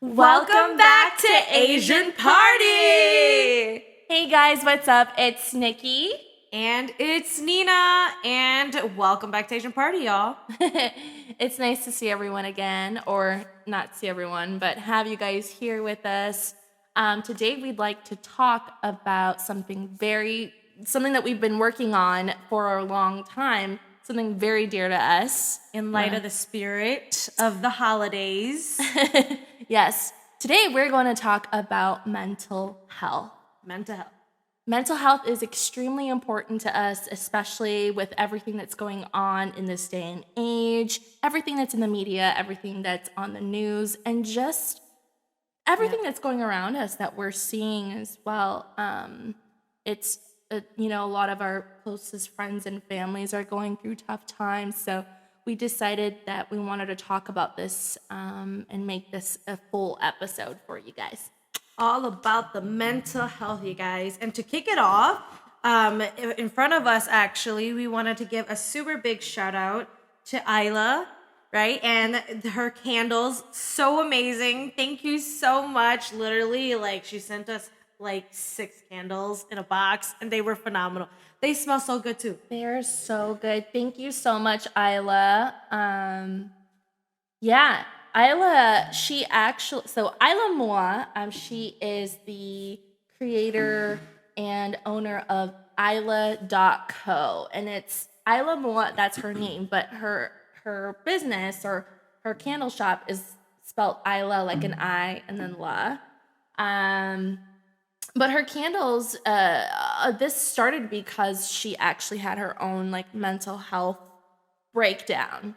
Welcome back to Asian Party! Hey guys, what's up? It's Nikki. And it's Nina. And welcome back to Asian Party, y'all. It's nice to see everyone again, or not see everyone, but have you guys here with us. Today we'd like to talk about something that we've been working on for a long time, something very dear to us. In light of the spirit of the holidays. Yes. Today we're going to talk about mental health. Mental health is extremely important to us, especially with everything that's going on in this day and age, everything that's in the media, everything that's on the news, and just everything that's going around us that we're seeing as well. It's, a lot of our closest friends and families are going through tough times, so we decided that we wanted to talk about this and make this a full episode for you guys. All about the mental health, you guys. And to kick it off, in front of us, actually, we wanted to give a super big shout out to Eyelah, right? And her candles, so amazing. Thank you so much. Literally, she sent us 6 candles in a box, and they were phenomenal. They smell so good too. They're so good. Thank you so much, Eyelah. Eyelah, Ila Moua, she is the creator and owner of Eyelah.co. And it's Ila Moua, that's her name, but her business or her candle shop is spelled Eyelah, like an I and then La. But her candles, this started because she actually had her own mental health breakdown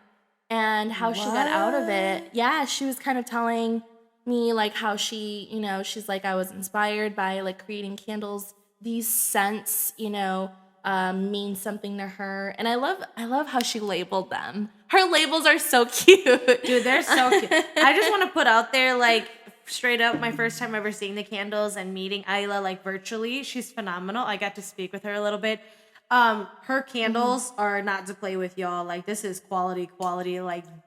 and how she got out of it. Yeah, she was kind of telling me how she, she's I was inspired by creating candles. These scents, mean something to her. And I love how she labeled them. Her labels are so cute. Dude, they're so cute. I just want to put out there straight up, my first time ever seeing the candles and meeting Eyelah virtually. She's phenomenal. I got to speak with her a little bit. Her candles are not to play with, y'all. This is quality,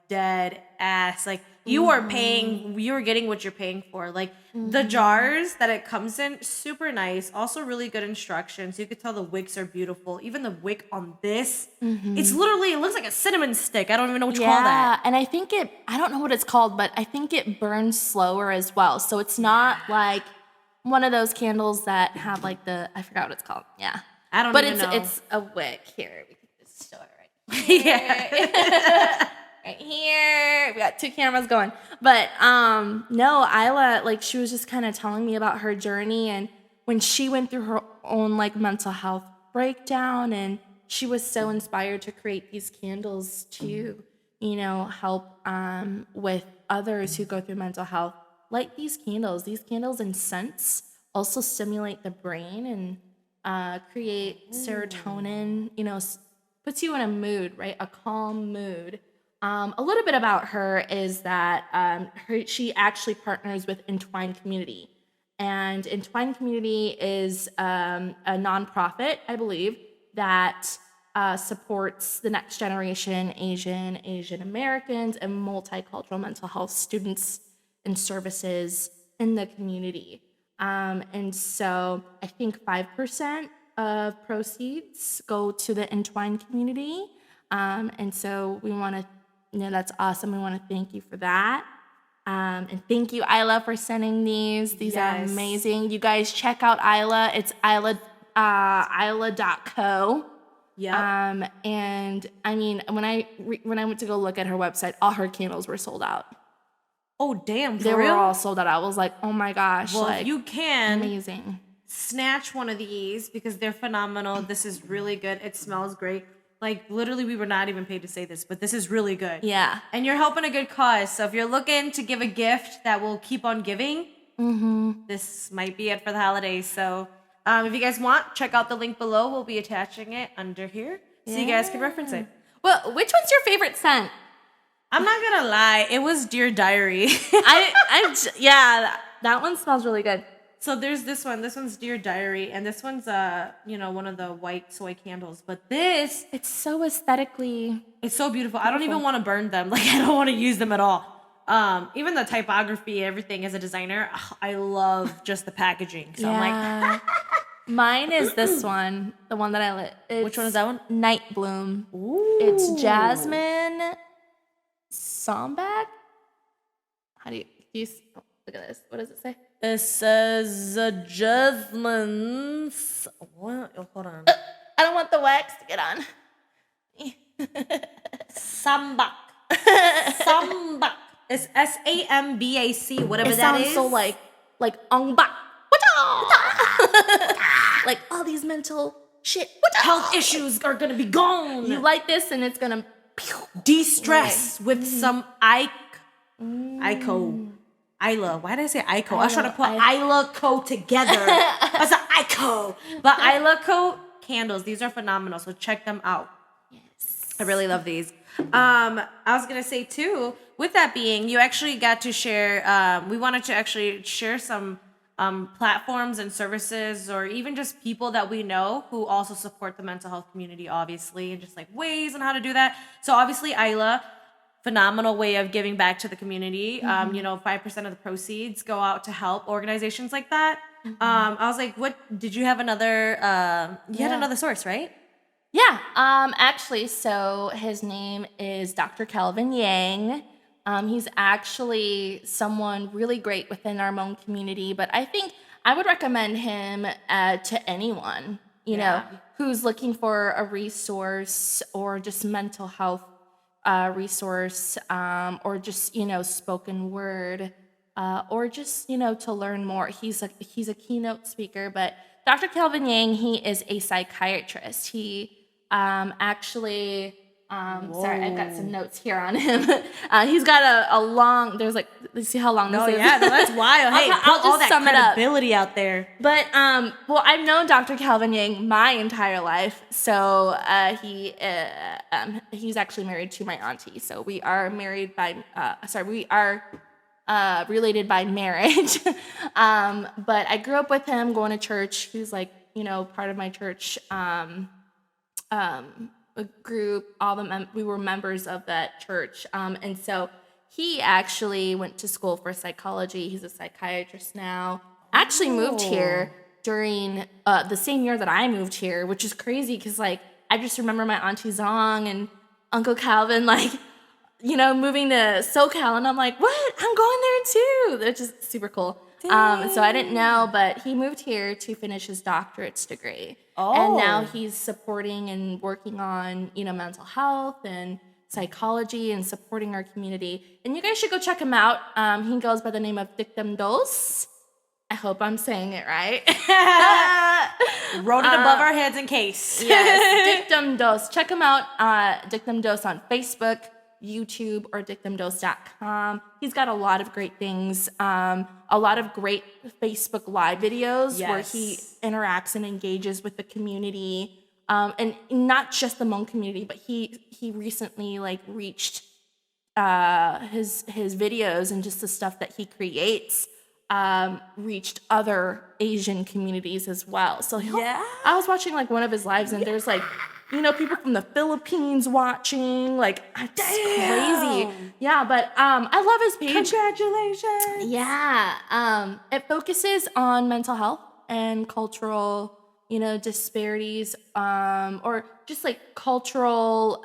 dead ass. You are getting what you're paying for. The jars that it comes in, super nice. Also really good instructions. You could tell the wicks are beautiful. Even the wick on this, it looks like a cinnamon stick. I don't even know what you call that. And I think I don't know what it's called, but I think it burns slower as well. So it's not one of those candles that have I forgot what it's called. Yeah. I don't even know. But it's a wick. Here, we can just show it right here. Yeah. Right here. We got 2 cameras going. But no, Eyelah, she was just kind of telling me about her journey and when she went through her own mental health breakdown, and she was so inspired to create these candles to, help with others who go through mental health. Like these candles and scents also stimulate the brain and create serotonin, puts you in a mood, right? A calm mood. A little bit about her is that she actually partners with Entwine Community. And Entwine Community is a nonprofit, I believe, that supports the next generation Asian Americans, and multicultural mental health students and services in the community. And so I think 5% of proceeds go to the Entwine Community. And so we want to, that's awesome. We want to thank you for that. And thank you, Eyelah, for sending these. These are amazing. You guys check out Eyelah. It's Eyelah.co. Yeah. And I mean, when I went to go look at her website, all her candles were sold out. Oh, damn, They were all sold out. I was like, oh my gosh. Well, if you can, amazing. Snatch one of these because they're phenomenal. This is really good. It smells great. Literally, we were not even paid to say this, but this is really good. Yeah. And you're helping a good cause. So if you're looking to give a gift that will keep on giving, this might be it for the holidays. So if you guys want, check out the link below. We'll be attaching it under here so you guys can reference it. Well, which one's your favorite scent? I'm not going to lie. It was Dear Diary. That one smells really good. So there's this one. This one's Dear Diary, and this one's one of the white soy candles. But this, it's so aesthetically, it's so beautiful. I don't even want to burn them. I don't want to use them at all. Even the typography, everything as a designer, I love just the packaging. So I'm like, mine is this one, the one that I lit. Which one is that one? Night Bloom. Ooh. It's Jasmine Sombag. How do you look at this? What does it say? It says Jasmine's. What? Hold on. I don't want the wax to get on. Sambak. Sambak. It's SAMBAC, whatever it that is. It sounds so like ongbak. Like all these mental shit. Health issues are gonna be gone. You like this and it's gonna de-stress with some Ico. Eyelah. Why did I say Ico? I was trying to put Eyelah Co together. I was like Ico. But Eyelah Co candles, these are phenomenal. So check them out. Yes. I really love these. I was gonna say too, with that being, you actually got to share, we wanted to actually share some platforms and services, or even just people that we know who also support the mental health community, obviously, and just like ways on how to do that. So obviously Eyelah, phenomenal way of giving back to the community. 5% of the proceeds go out to help organizations like that. I was like, what, did you have another, you had another source, right? Yeah, actually, so his name is Dr. Calvin Yang. He's actually someone really great within our Hmong community, but I think I would recommend him to anyone, you know, who's looking for a resource or just mental health resource, or just, spoken word, or just, to learn more. He's a keynote speaker, but Dr. Calvin Yang, he is a psychiatrist. He actually, sorry, I've got some notes here on him. He's got a long, there's like, let's see how long this is. Yeah, no, that's wild. Hey, I'll all just that sum it up. credibility out there. But, well, I've known Dr. Calvin Yang my entire life. So, he's actually married to my auntie. So we are married by, related by marriage. But I grew up with him going to church. He was like, part of my church, a group, we were members of that church. And so he actually went to school for psychology. He's a psychiatrist now. Actually moved here during the same year that I moved here, which is crazy because, like, I just remember my Auntie Zong and Uncle Calvin, like, moving to SoCal. And I'm like, what? I'm going there too. They're just super cool. So I didn't know, but he moved here to finish his doctorate's degree. And now he's supporting and working on, mental health and psychology and supporting our community. And you guys should go check him out. He goes by the name of Dictumdose. I hope I'm saying it right. Wrote it above our heads in case. Yes, Dictumdose. Check him out, Dictumdose on Facebook, YouTube, or dictumdose.com. He's got a lot of great things, a lot of great Facebook Live videos where he interacts and engages with the community, and not just the Hmong community, but he recently reached his videos and just the stuff that he creates reached other Asian communities as well. So I was watching one of his lives, and there's people from the Philippines watching, it's crazy. Yeah, but I love his page. Congratulations. Yeah. It focuses on mental health and cultural, disparities, or just cultural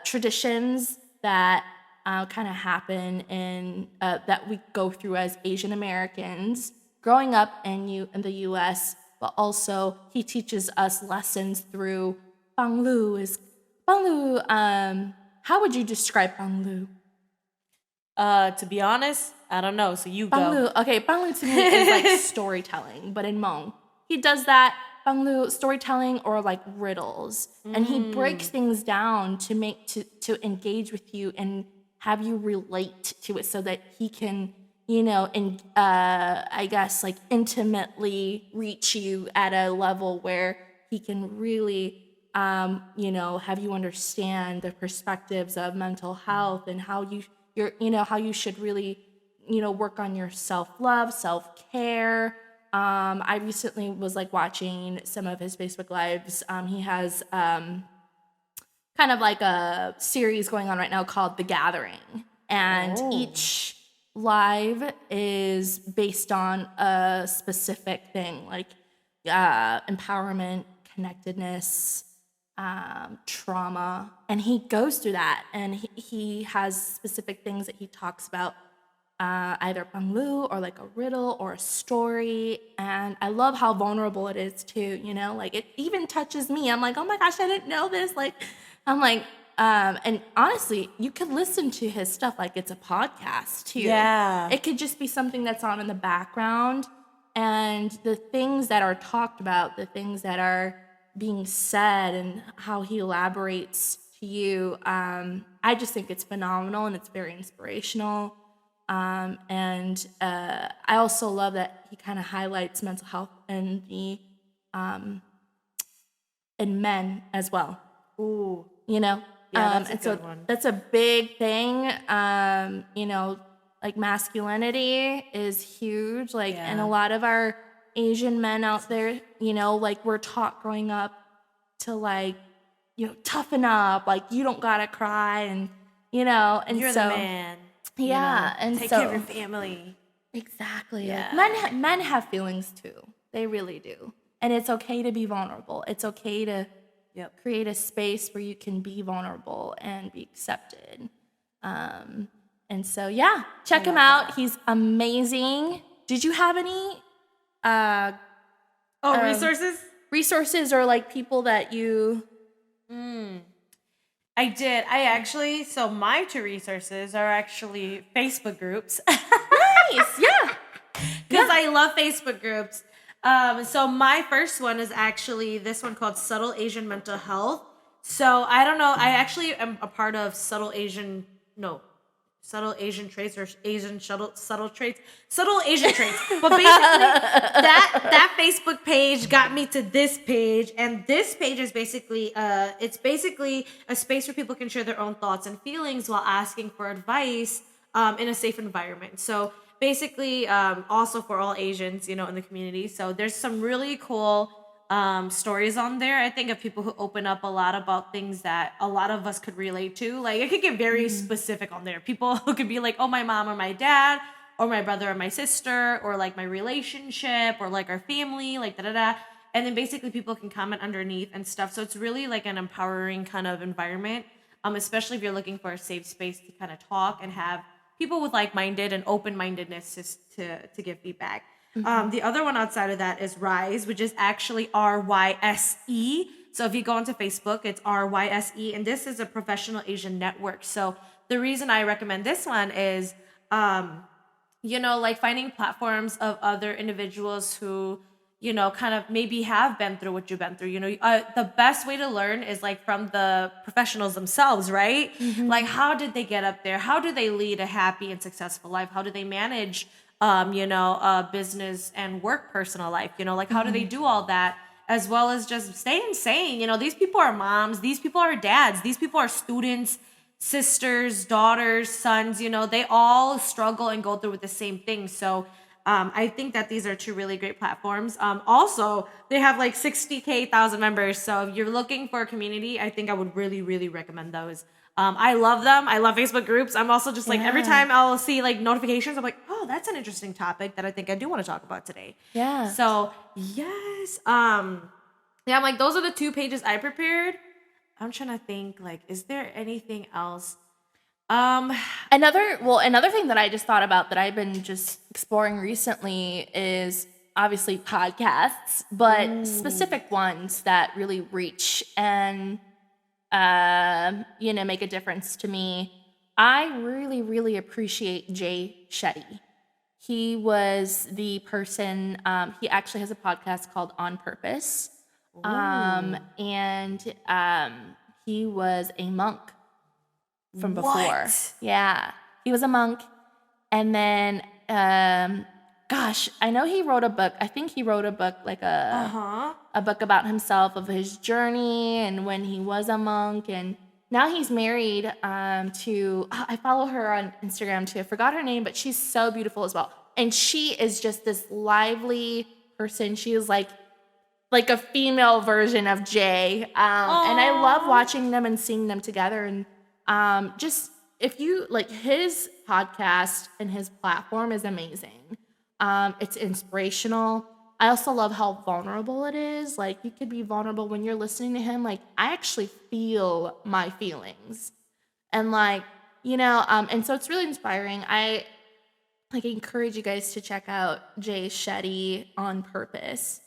traditions that kind of happen in that we go through as Asian Americans growing up in the U.S., but also he teaches us lessons through Banglu. How would you describe Banglu? To be honest, I don't know. So you Banglu, go. Okay, Banglu to me is storytelling, but in Hmong. He does that, Banglu, storytelling or riddles. And he breaks things down to engage with you and have you relate to it so that he can, intimately reach you at a level where he can really have you understand the perspectives of mental health and how how you should really, work on your self-love, self-care. I recently was watching some of his Facebook Lives. He has kind of a series going on right now called The Gathering. And each live is based on a specific thing, like empowerment, connectedness, trauma, and he goes through that, and he has specific things that he talks about, either panglu or like a riddle or a story, and I love how vulnerable it is too, you know, like it even touches me. I'm like, oh my gosh, I didn't know this. Like, I'm like, and honestly, you could listen to his stuff like it's a podcast too. Yeah. It could just be something that's on in the background, and the things that are talked about, the things that are being said, and how he elaborates to you, I just think it's phenomenal, and it's very inspirational. And I also love that he kind of highlights mental health in men as well. Ooh. You know? Yeah, that's a and good so one. that's a big thing. You know, like masculinity is huge. Like, Yeah. and a lot of our Asian men out there, you know, like we're taught growing up to like, you know, toughen up, like you don't gotta cry, and you know, and You're so the man. yeah, you know, and take so care of your family. exactly. Yeah. Like men have feelings too. They really do. And it's okay to be vulnerable. It's okay to create a space where you can be vulnerable and be accepted. And so yeah, check him out. that. He's amazing. Did you have any resources or like people that you I did. So my two resources are actually Facebook groups. Nice, yeah. Because I love Facebook groups. So my first one is actually this one called Subtle Asian Mental Health. So I don't know. I actually am a part of Subtle Asian Traits or Subtle Asian Traits. But basically, that Facebook page got me to this page, and this page is basically it's basically a space where people can share their own thoughts and feelings while asking for advice in a safe environment. So basically, also for all Asians, you know, in the community. So there's some really cool stories on there, I think, of people who open up a lot about things that a lot of us could relate to. Like, it could get very specific on there. People who could be like, oh, my mom or my dad, or my brother or my sister, or like my relationship, or like our family, like da-da-da. And then basically people can comment underneath and stuff. So it's really like an empowering kind of environment, especially if you're looking for a safe space to kind of talk and have people with like-minded and open-mindedness to give feedback. The other one outside of that is Ryse, which is actually RYSE. So if you go onto Facebook, it's RYSE, and this is a professional Asian network. So the reason I recommend this one is, you know, like finding platforms of other individuals who, you know, kind of maybe have been through what you've been through. You know, the best way to learn is like from the professionals themselves, right? Like, how did they get up there? How do they lead a happy and successful life? How do they manage you know, business and work, personal life, you know, like how do they do all that, as well as just staying sane? You know, these people are moms, these people are dads, these people are students, sisters, daughters, sons, you know, they all struggle and go through with the same thing. So I think that these are two really great platforms. Also, they have like 1,000 members. So if you're looking for a community, I think I would really, really recommend those. I love them. I love Facebook groups. I'm also just like, every time I'll see like notifications, I'm like, oh, that's an interesting topic that I think I do want to talk about today. Yeah. So yes. Yeah, I'm like, those are the 2 pages I prepared. I'm trying to think, like, is there anything else? Another thing that I just thought about that I've been just exploring recently is obviously podcasts, but specific ones that really reach and you know, make a difference to me. I really, really appreciate Shetty. He was the person, he actually has a podcast called On Purpose. And he was a monk from before. What? Yeah. He was a monk. And then, gosh, I know he wrote a book. I think he wrote a book, like a book about himself, of his journey and when he was a monk. And now he's married to, I follow her on Instagram too. I forgot her name, but she's so beautiful as well. And she is just this lively person. She is like a female version of Jay. And I love watching them and seeing them together. And just, if you like his podcast and his platform is amazing. It's inspirational. I also love how vulnerable it is. Like, you could be vulnerable when you're listening to him. Like, I actually feel my feelings. And like, and so it's really inspiring. I encourage you guys to check out Jay Shetty on purpose.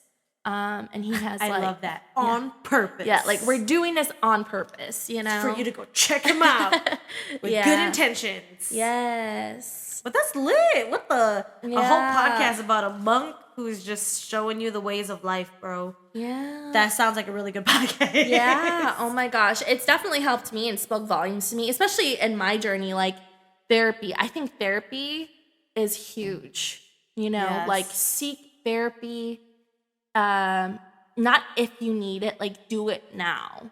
And he has I love that. On purpose. Yeah, like we're doing this on purpose, For you to go check him out with good intentions. Yes. But that's lit. What the? A whole podcast about a monk who's just showing you the ways of life, bro. Yeah. That sounds like a really good podcast. Yeah. Oh my gosh. It's definitely helped me and spoke volumes to me, especially in my journey, like therapy. I think therapy is huge. Like seek therapy. Not if you need it, like do it now.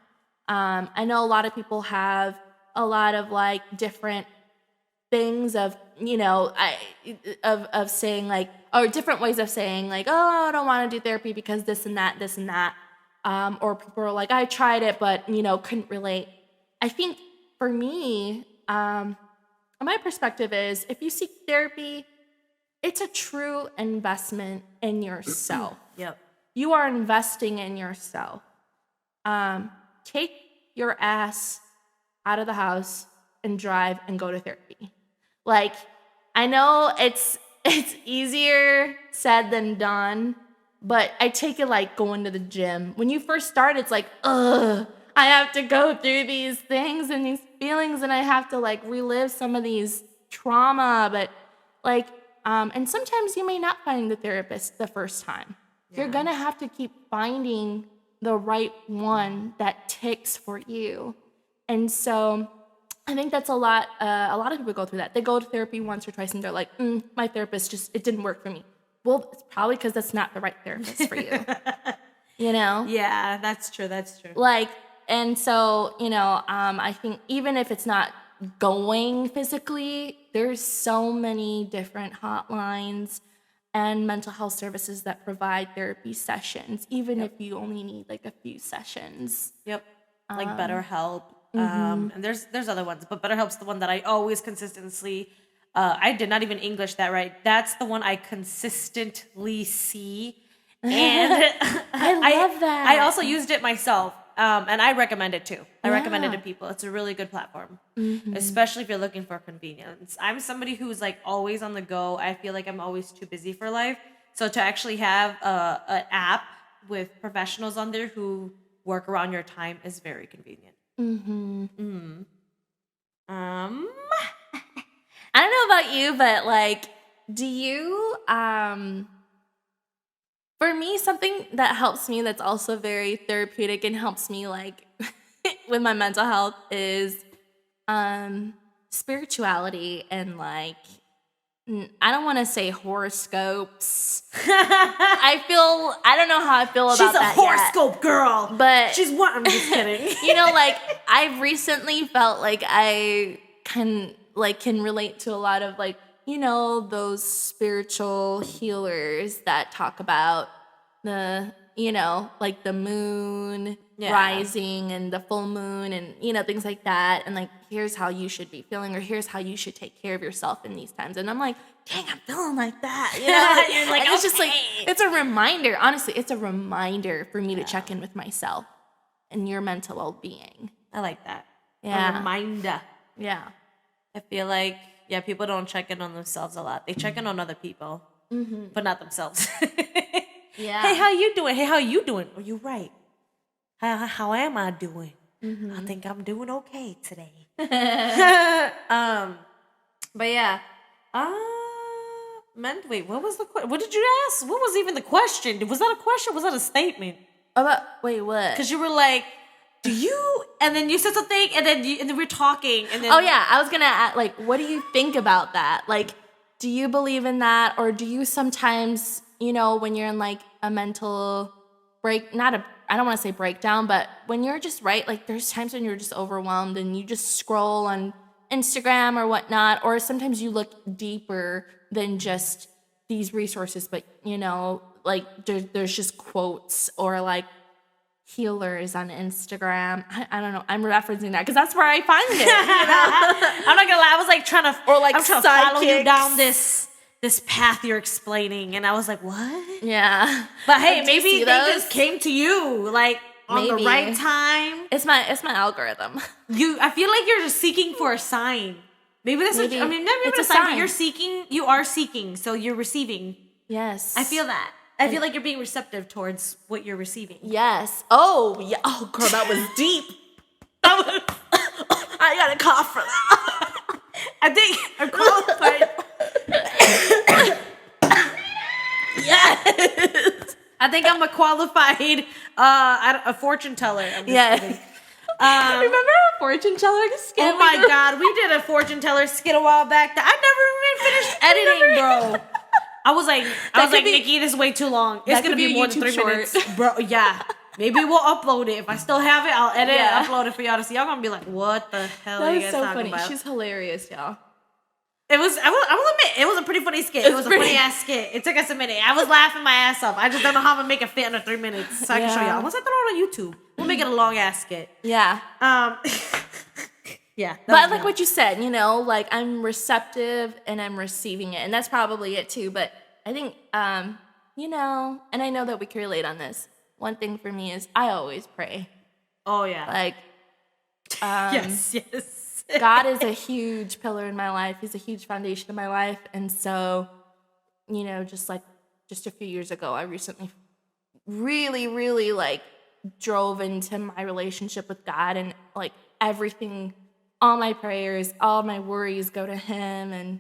I know a lot of people have a lot of like different things of, of saying like, or different ways of saying like, oh, I don't want to do therapy because this and that. Or people are like, I tried it, but, couldn't relate. I think for me, my perspective is if you seek therapy, it's a true investment in yourself. Yep. You are investing in yourself. Take your ass out of the house and drive and go to therapy. Like, I know it's easier said than done, but I take it like going to the gym. When you first start, it's like, I have to go through these things and these feelings, and I have to like relive some of these trauma. But like, and sometimes you may not find the therapist the first time. Yeah. You're gonna have to keep finding the right one that ticks for you. And so I think that's a lot of people go through that. They go to therapy once or twice and they're like, my therapist it didn't work for me. Well, it's probably because that's not the right therapist for you. Yeah, that's true. Like, and so, I think even if it's not going physically, there's so many different hotlines and mental health services that provide therapy sessions, even if you only need like a few sessions. Yep. Like BetterHelp. And there's other ones, but BetterHelp's the one that I always consistently, I did not even English that right. That's the one I consistently see. And I love that. I also used it myself. And I recommend it too. I recommend it to people. It's a really good platform, especially if you're looking for convenience. I'm somebody who's like always on the go. I feel like I'm always too busy for life. So to actually have an app with professionals on there who work around your time is very convenient. I don't know about you, but like, do you, for me, something that helps me that's also very therapeutic and helps me like with my mental health is spirituality and like, I don't want to say horoscopes. I don't know how I feel about that. She's a horoscope girl. But I'm just kidding. Like I've recently felt like I can relate to a lot of like, those spiritual healers that talk about the, like the moon rising and the full moon and, things like that. And like, here's how you should be feeling, or here's how you should take care of yourself in these times. And I'm like, dang, I'm feeling like that. And it's just like, it's a reminder. Honestly, it's a reminder for me to check in with myself and your mental well-being. I like that. Yeah. A reminder. Yeah. I feel like, people don't check in on themselves a lot. They check in on other people, but not themselves. Yeah. Hey, how you doing? Hey, how you doing? Oh, you're right. How am I doing? I think I'm doing okay today. But yeah. Wait, what was the question? What did you ask? What was even the question? Was that a question? Was that a statement? Wait, what? Because you were like, do you? And then you said something, and then we're talking, and then. Oh yeah, I was gonna ask, like, what do you think about that? Like, do you believe in that, or do you sometimes, when you're in like a mental break, I don't want to say breakdown, but when you're just like, there's times when you're just overwhelmed and you just scroll on Instagram or whatnot, or sometimes you look deeper than just these resources, but like there's just quotes or like healers on Instagram. I don't know. I'm referencing that because that's where I find it. I'm not gonna lie. I was like trying to, I'm trying to follow you psychics. down this path you're explaining, and I was like, what? Yeah. But hey, Do you maybe see they those? just came to you like on the Maybe. right time. It's my algorithm. I feel like you're just seeking for a sign. Maybe that's Maybe. what, I mean, never It's even a a sign, but sign. you are seeking, so you're receiving. Yes. I feel that. I feel like you're being receptive towards what you're receiving. Yes. Oh, yeah. Oh, girl, that was deep. I got a cough for that. I think I'm qualified. Yes. I think I'm a qualified a fortune teller. I'm just kidding. Remember our fortune teller skit? Oh my God, we did a fortune teller skit a while back that I never even finished editing, bro. I was like, Nikki, this is way too long. It's gonna be more than 3 minutes, bro. Yeah, maybe we'll upload it. If I still have it, I'll edit it, upload it for y'all to see. Y'all gonna be like, what the hell are you guys talking about? She's hilarious, y'all. It was. I will admit, it was a pretty funny skit. It was a funny ass skit. It took us a minute. I was laughing my ass off. I just don't know how I'm gonna make it fit under 3 minutes, so I can show y'all. Once I throw it on YouTube, we'll make it a long ass skit. Yeah. Yeah. But I like what you said, like I'm receptive and I'm receiving it. And that's probably it too. But I think, and I know that we can relate on this. One thing for me is I always pray. Oh, yeah. Like, yes. God is a huge pillar in my life. He's a huge foundation in my life. And so, just a few years ago, I recently really, really drove into my relationship with God, and everything, all my prayers, all my worries go to him, and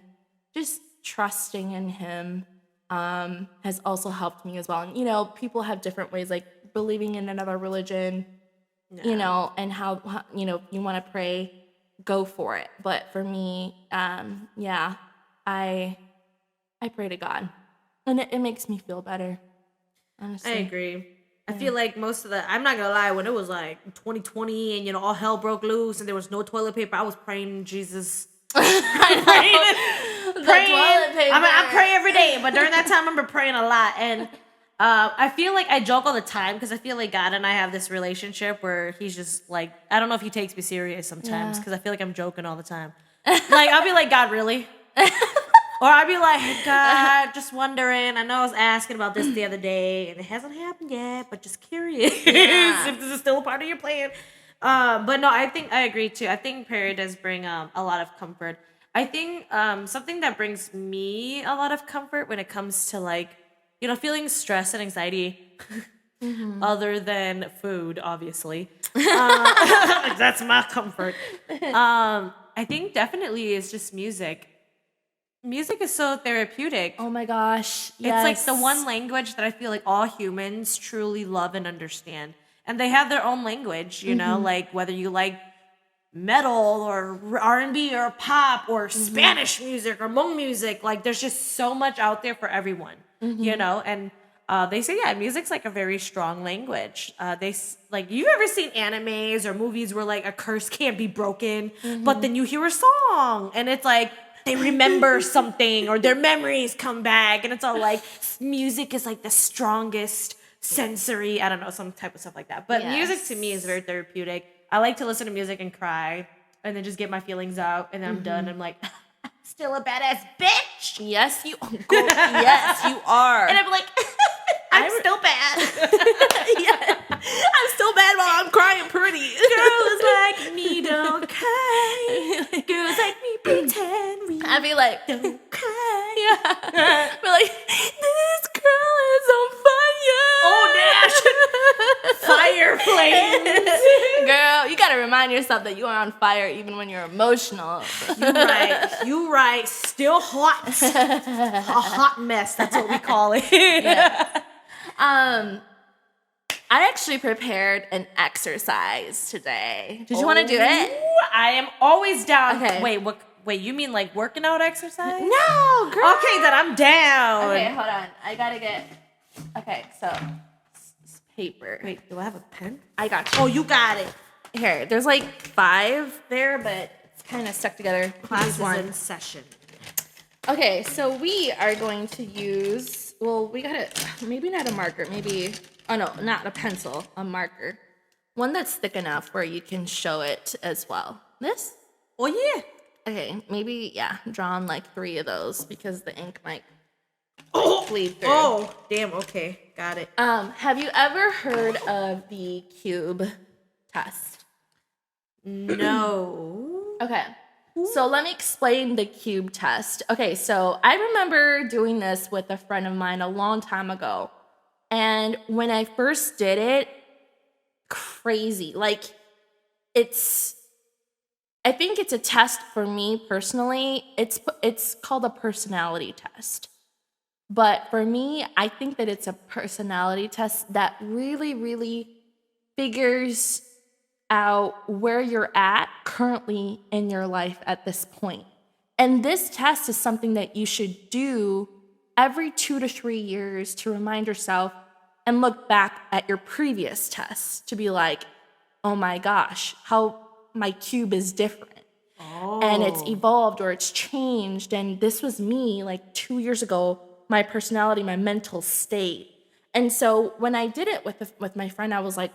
just trusting in him has also helped me as well. And, people have different ways, like believing in another religion, and how, you want to pray, go for it. But for me, I pray to God, and it makes me feel better, honestly. I agree. I feel like I'm not gonna lie, when it was 2020 and all hell broke loose and there was no toilet paper, I was praying Jesus. Toilet paper. I pray every day, but during that time I remember praying a lot. And I feel like I joke all the time because I feel like God and I have this relationship where he's just I don't know if he takes me serious sometimes because I feel like I'm joking all the time. I'll be like, God, really? Or I'll be like, God, just wondering. I know I was asking about this the other day, and it hasn't happened yet, but just curious if this is still a part of your plan. But no, I think I agree too. I think prayer does bring a lot of comfort. I think something that brings me a lot of comfort when it comes to feeling stress and anxiety, other than food, obviously. That's my comfort. I think definitely is just music. Music is so therapeutic. Oh my gosh. Yes. It's the one language that I feel like all humans truly love and understand. And they have their own language, whether you like metal or R&B or pop or Spanish music or Hmong music, there's just so much out there for everyone, and they say, music's a very strong language. You've ever seen animes or movies where a curse can't be broken, but then you hear a song and it's they remember something or their memories come back, and it's all music is the strongest sensory, I don't know, some type of stuff like that. But music to me is very therapeutic. I like to listen to music and cry and then just get my feelings out, and then I'm done. I'm like, still a badass bitch. Yes, you yes, you are. And I'm like, I'm still bad. I'm still bad while I'm crying pretty. Girls like me don't cry. Girls like me pretend we I'd be like, don't cry. Yeah. Be like, this girl is on fire. Oh, dash. Fire flames. Girl, you gotta remind yourself that you are on fire even when you're emotional. You right. Still hot. A hot mess. That's what we call it. Yeah. I actually prepared an exercise today. Did you want to do it? I am always down. Okay. Wait, you mean working out exercise? No, girl. Okay, then I'm down. Okay, hold on. I gotta get. Okay, so paper. Wait, do I have a pen? I got you. Oh, you got it. Here, there's 5 there, but it's kind of stuck together. Class is in session. Okay, so we are going to use. Well, we gotta maybe not a marker, maybe Oh no, not a pencil, a marker. One that's thick enough where you can show it as well. This? Oh yeah. Okay, maybe, yeah, draw on like 3 of those because the ink might bleed through. Oh, damn. Okay, got it. Have you ever heard of the cube test? No. Okay, so let me explain the cube test. Okay, so I remember doing this with a friend of mine a long time ago. And when I first did it, crazy. Like, I think it's a test for me personally. It's called a personality test. But for me, I think that it's a personality test that really, really figures out where you're at currently in your life at this point. And this test is something that you should do every 2 to 3 years to remind yourself and look back at your previous tests to be like, oh my gosh, how my cube is different. Oh. And it's evolved or it's changed. And this was me like 2 years ago, my personality, my mental state. And so when I did it with my friend, I was like,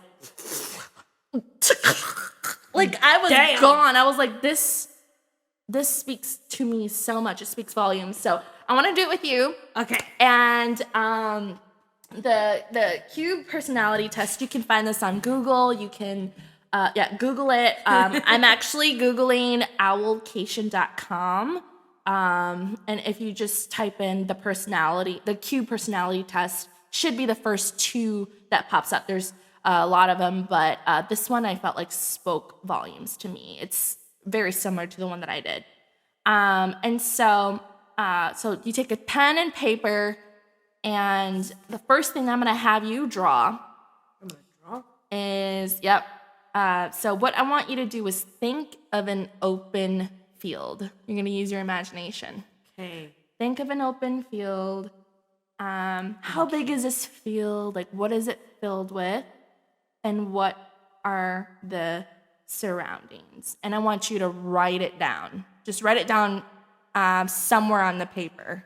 like I was gone. I was like, this speaks to me so much. It speaks volumes. So I want to do it with you. Okay. And the cube personality test, you can find this on Google. You can Google it. I'm actually Googling owlcation.com. And if you just type in the cube personality test, should be the first 2 that pops up. There's a lot of them, but this one I felt like spoke volumes to me. It's very similar to the one that I did. And so you take a pen and paper, and the first thing I'm going to have you draw is, so what I want you to do is think of an open field. You're going to use your imagination. Okay. Think of an open field. How big is this field? Like, what is it filled with? And what are the surroundings? And I want you to write it down. Just write it down somewhere on the paper.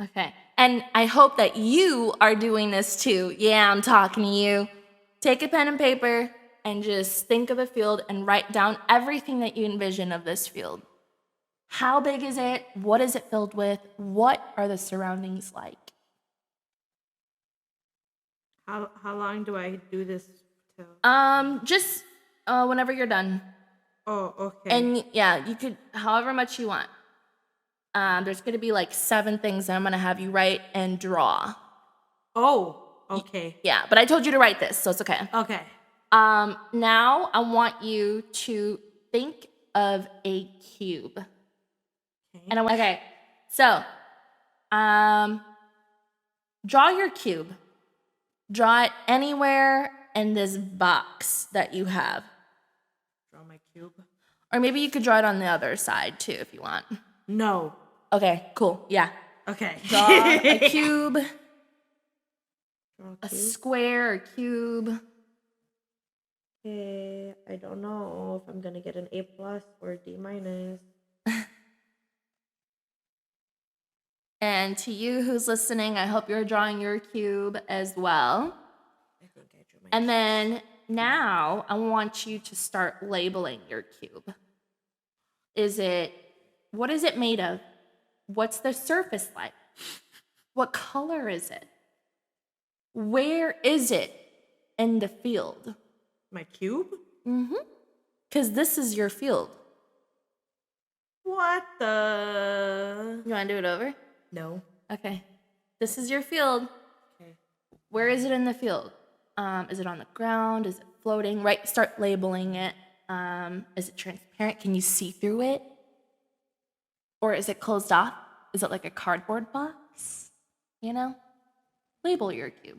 Okay, and I hope that you are doing this too. Yeah, I'm talking to you. Take a pen and paper and just think of a field and write down everything that you envision of this field. How big is it? What is it filled with? What are the surroundings like? How long do I do this till? Just whenever you're done. Oh, okay. And yeah, you could however much you want. There's going to be like 7 things that I'm going to have you write and draw. Oh, okay. Yeah, but I told you to write this, so it's okay. Okay. Now I want you to think of a cube. Okay. And so, draw your cube. Draw it anywhere in this box that you have. Draw my cube. Or maybe you could draw it on the other side too if you want. No. Okay, cool. Yeah. Okay. Draw a cube. A square or cube. Okay, I don't know if I'm gonna get an A+ or a D-. And to you who's listening, I hope you're drawing your cube as well. I think I drew my And then now I want you to start labeling your cube. What is it made of? What's the surface like? What color is it? Where is it in the field? My cube? Mm-hmm. Because this is your field. What the? You want to do it over? No. Okay. This is your field. Okay. Where is it in the field? Is it on the ground? Is it floating? Right. Start labeling it. Is it transparent? Can you see through it? Or is it closed off? Is it like a cardboard box? You know? Label your cube.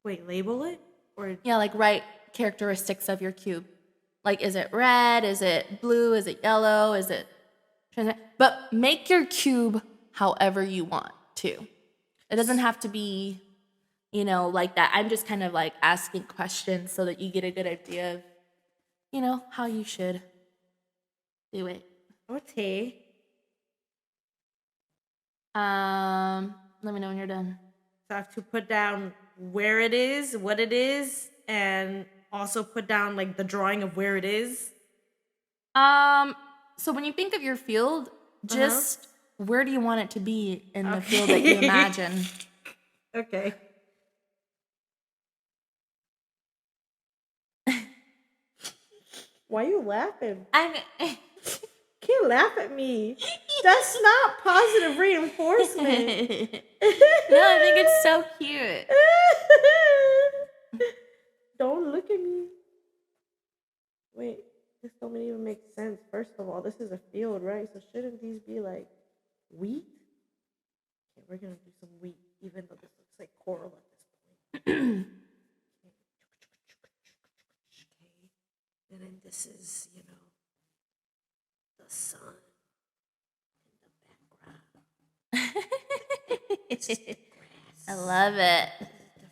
Wait, label it? Or Yeah, like write characteristics of your cube. Like, is it red? Is it blue? Is it yellow? Is it transparent? But make your cube however you want. too. It doesn't have to be, you know, like that. I'm just kind of like asking questions so that you get a good idea of, you know, how you should do it. Okay. Let me know when you're done. So I have to put down where it is, what it is, and also put down like the drawing of where it is. So when you think of your field, just where do you want it to be in the field that you imagine? Okay. Why are you laughing? Can't laugh at me. That's not positive reinforcement. No, I think it's so cute. Don't look at me. Wait, this don't even make sense. First of all, this is a field, right? So shouldn't these be like wheat? Okay, we're gonna do some wheat, even though this looks like coral at this point. Okay. And then this is, you know, the sun in the background. This is the grass. I love it.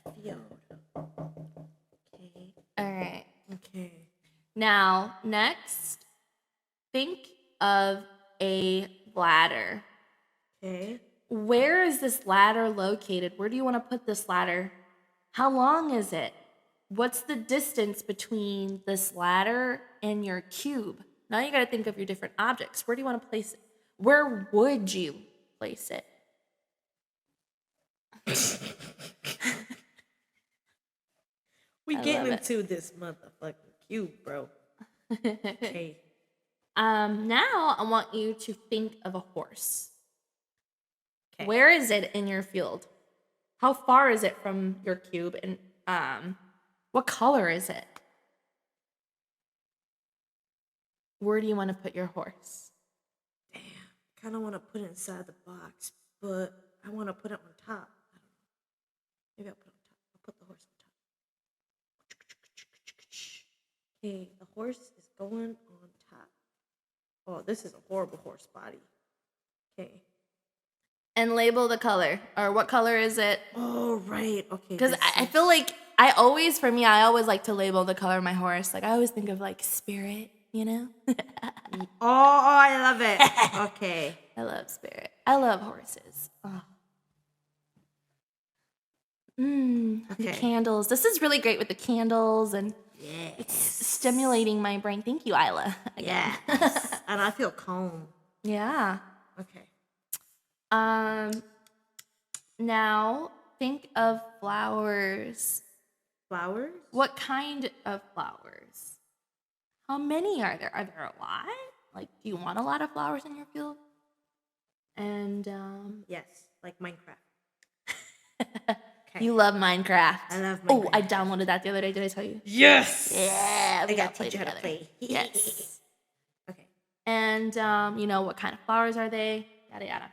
The field. Okay. All right. Okay. Now, next, think of a ladder. Okay. Where is this ladder located? Where do you want to put this ladder? How long is it? What's the distance between this ladder and your cube? Now you got to think of your different objects. Where do you want to place it? Where would you place it? We I getting love it. into this motherfucking cube, bro. Okay. Now I want you to think of a horse. Okay. Where is it in your field? How far is it from your cube? And what color is it? Where do you want to put your horse? Damn. Kind of want to put it inside the box, but I want to put it on top. I don't know. Maybe I'll put it on top. I'll put the horse on top. Okay, the horse is going on top. Oh, this is a horrible horse body. Okay. And label the color. Or what color is it? Oh, right. Okay. Because I feel like I always like to label the color of my horse. Like I always think of like spirit, you know? Oh, I love it. Okay. I love spirit. I love horses. Oh. The Okay. candles. This is really great with the candles and it's stimulating my brain. Thank you, Eyelah. Yes. And I feel calm. Yeah. Okay. Now think of flowers. Flowers? What kind of flowers? How many are there? Are there a lot? Like, do you want a lot of flowers in your field? And Yes, like Minecraft. you love Minecraft. I love Oh, Minecraft. I downloaded that the other day. Did I tell you? Yes. Yeah, we I gotta gotta play teach you how to together. play. Yes. Okay. And you know, what kind of flowers are they? Yada yada.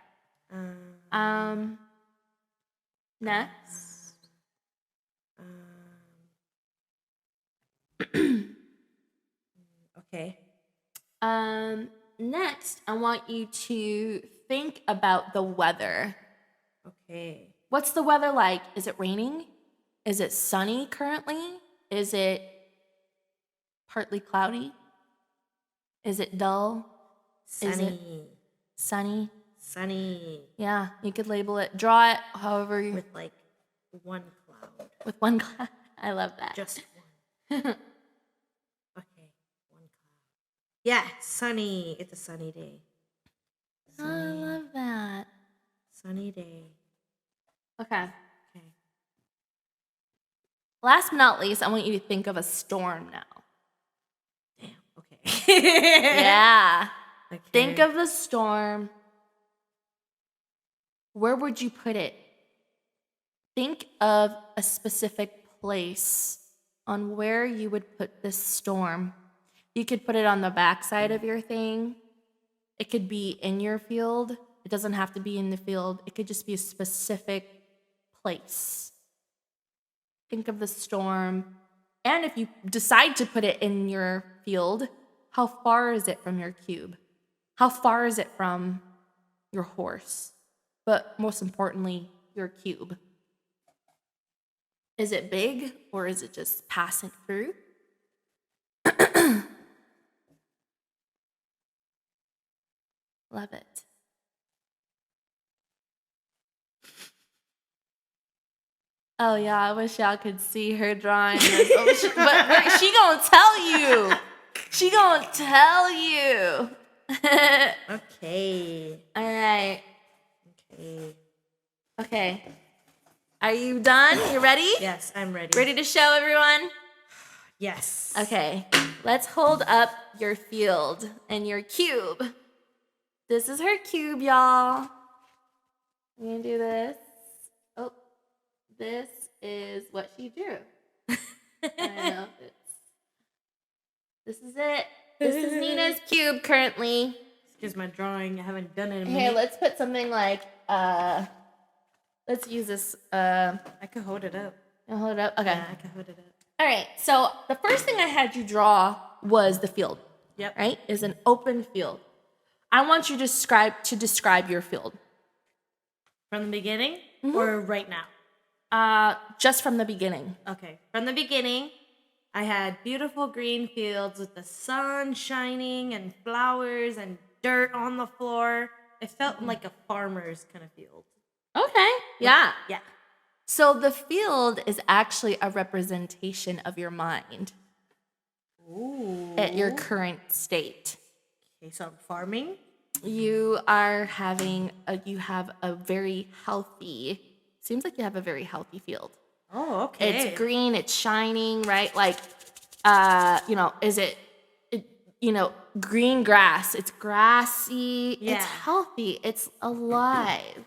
Next. Okay. Next, I want you to think about the weather. Okay. What's the weather like? Is it raining? Is it sunny currently? Is it partly cloudy? Is it dull? Is it Sunny. sunny? Sunny. Yeah, you could label it. Draw it however you With like one cloud. with one cloud. I love that. Just one. Okay. One cloud. Yeah, sunny. It's a sunny day. Oh, I love that. Sunny day. Okay. Okay. Last but not least, I want you to think of a storm now. Damn. Okay. Yeah. Okay. Think of the storm. Where would you put it? Think of a specific place on where you would put this storm. You could put it on the backside of your thing. It could be in your field. It doesn't have to be in the field. It could just be a specific place. Think of the storm. And if you decide to put it in your field, how far is it from your cube? How far is it from your horse? but most importantly, your cube. Is it big or is it just passing through? Love it. Oh yeah, I wish y'all could see her drawing this. But she gonna tell you. She gonna tell you. Okay. All right. Okay. Okay. Are you done? You ready? Yes, I'm ready. Ready to show everyone? Yes. Okay. Let's hold up your field and your cube. This is her cube, y'all. I'm gonna do this. Oh, this is what she drew. I don't know if this is it. This is Nina's cube currently. Excuse my drawing. I haven't done it in a Here, minute. let's put something like, let's use this, I could hold it up. I'll hold it up. Okay. Yeah, I can hold it up. All right. So the first thing I had you draw was the field. Yep. Right? Is an open field. I want you to describe your field. From the beginning or right now? Just from the beginning. Okay. From the beginning, I had beautiful green fields with the sun shining and flowers and dirt on the floor. It felt like a farmer's kind of field. Okay. Yeah. Yeah. So the field is actually a representation of your mind. Ooh. At your current state. Okay, so I'm farming. You are having you have a very healthy, seems like you have a very healthy field. Oh, okay. It's green, it's shining, right? Like, is it green grass. It's grassy. Yeah. It's healthy. It's alive.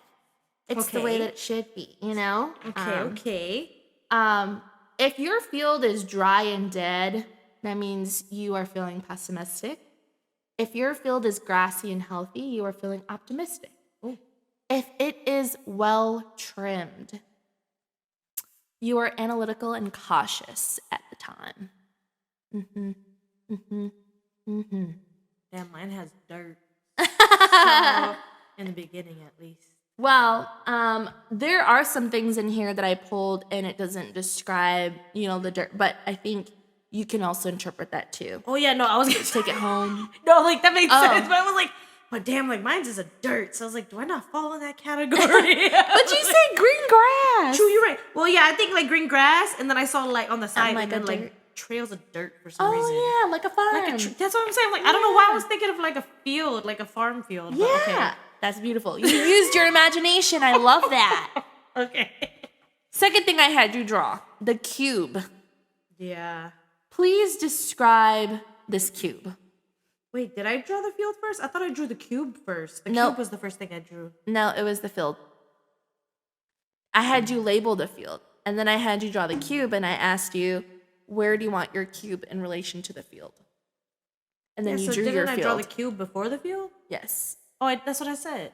It's the way Okay. that it should be, you know? Okay. If your field is dry and dead, that means you are feeling pessimistic. If your field is grassy and healthy, you are feeling optimistic. Ooh. If it is well trimmed, you are analytical and cautious at the time. Damn, mine has dirt. So, in the beginning, at least. Well, there are some things in here that I pulled and it doesn't describe, the dirt, but I think you can also interpret that too. Oh, yeah, no, I was going to Take it home. No, like, that makes sense. But I was like, but damn, like, mine's is a dirt. So I was like, do I not fall in that category? But you said green grass. True, you're right. Well, yeah, I think, like, green grass, and then I saw, like, on the side, like like, a like dirt. trails of dirt for some reason. Oh, yeah, like a farm. That's what I'm saying. Like, I don't know why I was thinking of, like, a field, like a farm field. Yeah, But okay. that's beautiful. You used your imagination. I love that. Okay. Second thing I had you draw, the cube. Yeah. Please describe this cube. Wait, did I draw the field first? I thought I drew the cube first. The Nope. cube was the first thing I drew. No, it was the field. I had you label the field, and then I had you draw the cube, and I asked you, where do you want your cube in relation to the field? And then you so drew didn't your I field. draw the cube before the field? Yes. Oh, that's what I said.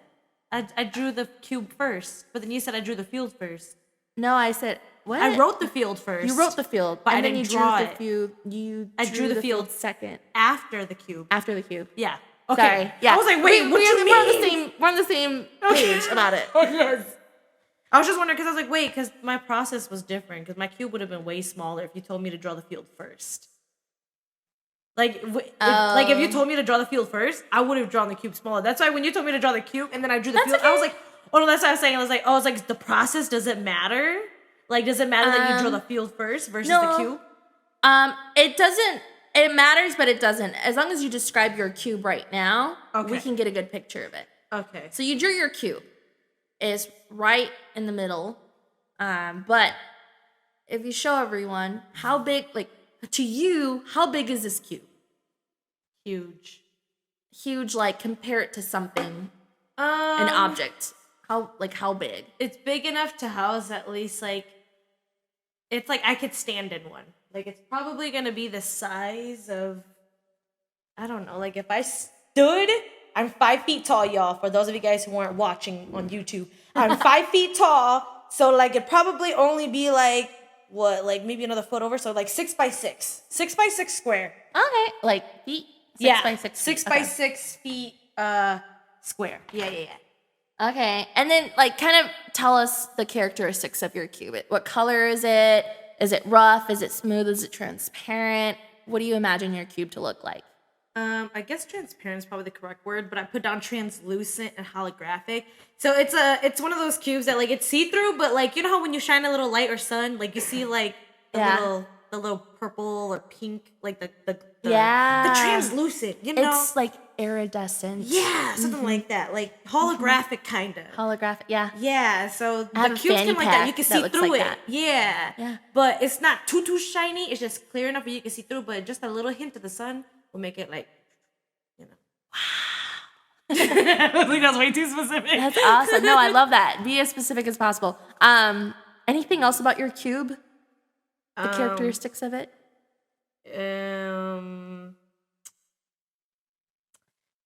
I drew the cube first, but then you said I drew the field first. No, I said, what? I wrote the field first. You wrote the field, but and I then didn't you draw drew it. the field. I drew the field second, after the cube. after the cube. Yeah. Okay. Sorry. Yeah. I was like, wait, what do you mean? We're on the same page about it. Oh, yes. I was just wondering because I was like, wait, because my process was different. Because my cube would have been way smaller if you told me to draw the field first. Like, if you told me to draw the field first, I would have drawn the cube smaller. That's why when you told me to draw the cube and then I drew the field, okay. I was like, oh no, that's what I was saying. I was like, it's like the process doesn't matter. Like, does it matter that you draw the field first versus the cube? It doesn't. It matters, but it doesn't. As long as you describe your cube right now, Okay. we can get a good picture of it. Okay. So you drew your cube. It's right in the middle. But if you show everyone how big, like to you, how big is this cube? Huge. Huge, like compare it to something, an object. How big? It's big enough to house at least like, it's like I could stand in one. Like it's probably gonna be the size of, I don't know, like if I stood, I'm 5 feet tall, y'all, for those of you guys who aren't watching on YouTube. I'm 5 feet tall, so like it'd probably only be like, what, like maybe another foot over, so like 6 by 6. 6 by 6 square. Okay. Like feet? 6 by 6 feet. 6 by 6 feet square. Yeah. Okay. And then, like, kind of tell us the characteristics of your cube. What color is it? Is it rough? Is it smooth? Is it transparent? What do you imagine your cube to look like? I guess transparent is probably the correct word, but I put down translucent and holographic. So it's one of those cubes that like it's see-through, but like you know how when you shine a little light or sun, like you see like the little purple or pink, like the translucent, you know? It's like iridescent. Yeah, something like that. Like holographic kind of. Holographic, yeah. Yeah, so I have the a cube's fanny kind of like that. You pack can that see looks through like it. that. Yeah. But it's not too shiny. It's just clear enough where you can see through, but just a little hint of the sun will make it like, you know. Wow. I think that's way too specific. That's awesome. No, I love that. Be as specific as possible. Anything else about your cube? The characteristics of it?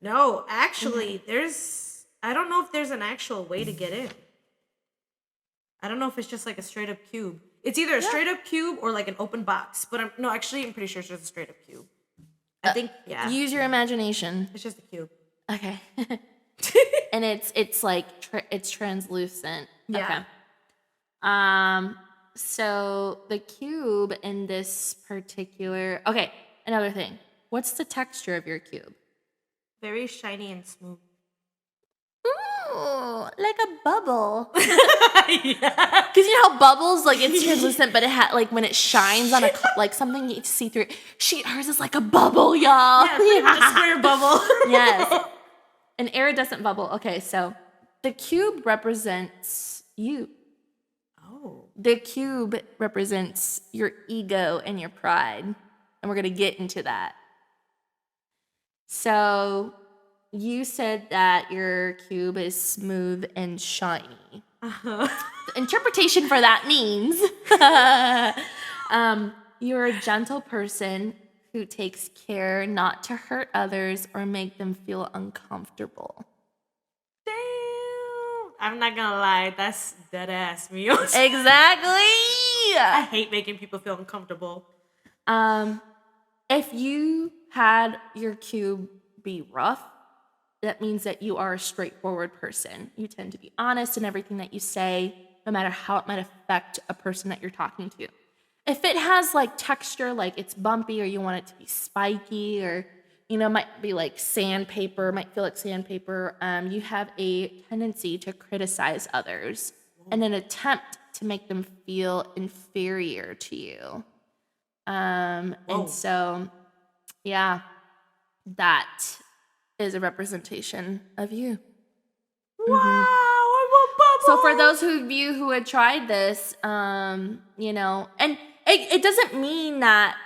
No, actually, I don't know if there's an actual way to get in. I don't know if it's just like a straight up cube. It's either a straight up cube or like an open box. But I'm pretty sure it's just a straight up cube. I think, yeah. Use your imagination. It's just a cube. Okay. And it's like it's translucent. Yeah. Okay. So the cube in this particular. Okay. Another thing. What's the texture of your cube? Very shiny and smooth. Ooh, like a bubble. Yeah. Because you know how bubbles, like it's translucent, but it like when it shines on like something you see through it. Hers is like a bubble, y'all. Yeah, a square bubble. Yes. An iridescent bubble. Okay, so the cube represents you. Oh. The cube represents your ego and your pride. And we're going to get into that. So you said that your cube is smooth and shiny. Uh-huh. The interpretation for that means you're a gentle person who takes care not to hurt others or make them feel uncomfortable. Damn. I'm not gonna lie, that's dead ass me. Exactly. I hate making people feel uncomfortable. If you had your cube be rough, that means that you are a straightforward person. You tend to be honest in everything that you say, no matter how it might affect a person that you're talking to. If it has like texture, like it's bumpy or you want it to be spiky or, might be like sandpaper, might feel like sandpaper, you have a tendency to criticize others in an attempt to make them feel inferior to you. And so, yeah, that is a representation of you. Wow, I'm a bubble. So for those of you who had tried this, and it doesn't mean that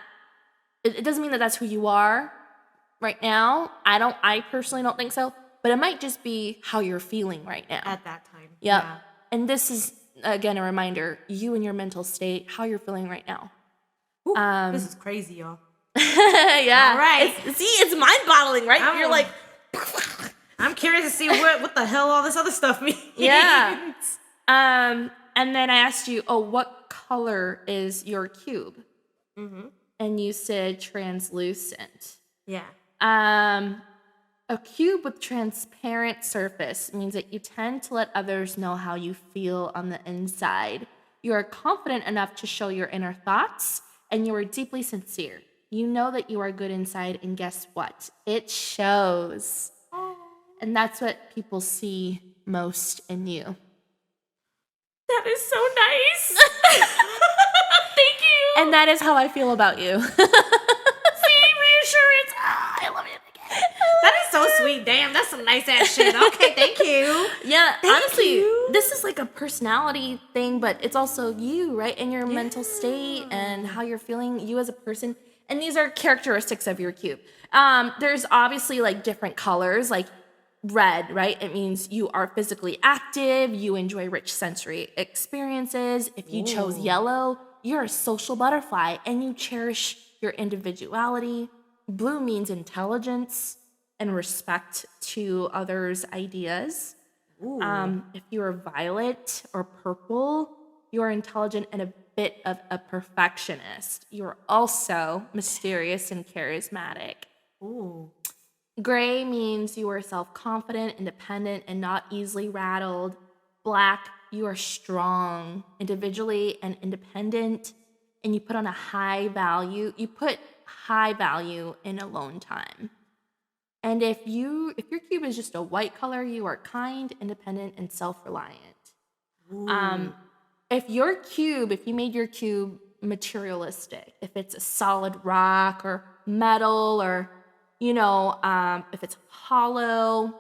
that's who you are right now. I personally don't think so, but it might just be how you're feeling right now. At that time. Yep. Yeah. And this is, again, a reminder, you and your mental state, how you're feeling right now. Ooh, this is crazy, y'all. Yeah. All right. It's mind-boggling, right? You're like... I'm curious to see what the hell all this other stuff means. Yeah. And then I asked you, what color is your cube? Mm-hmm. And you said translucent. Yeah. A cube with transparent surface means that you tend to let others know how you feel on the inside. You are confident enough to show your inner thoughts, and you are deeply sincere. You know that you are good inside, and guess what? It shows. Oh. And that's what people see most in you. That is so nice. Thank you. And that is how I feel about you. See, reassurance. I love it again. That is so sweet. Damn, that's some nice ass shit. Okay, thank you. Yeah, honestly, this is like a personality thing, but it's also you, right? And your mental state and how you're feeling, you as a person. And these are characteristics of your cube. There's obviously like different colors, like red, right? It means you are physically active, you enjoy rich sensory experiences. If you chose yellow, you're a social butterfly and you cherish your individuality. Blue means intelligence and respect to others' ideas. If you are violet or purple, you are intelligent and a bit of a perfectionist. You're also mysterious and charismatic. Ooh. Gray means you are self-confident, independent, and not easily rattled. Black, you are strong, individually and independent, and you put high value in alone time. And if your cube is just a white color, you are kind, independent, and self-reliant. If you made your cube materialistic, if it's a solid rock or metal, or if it's hollow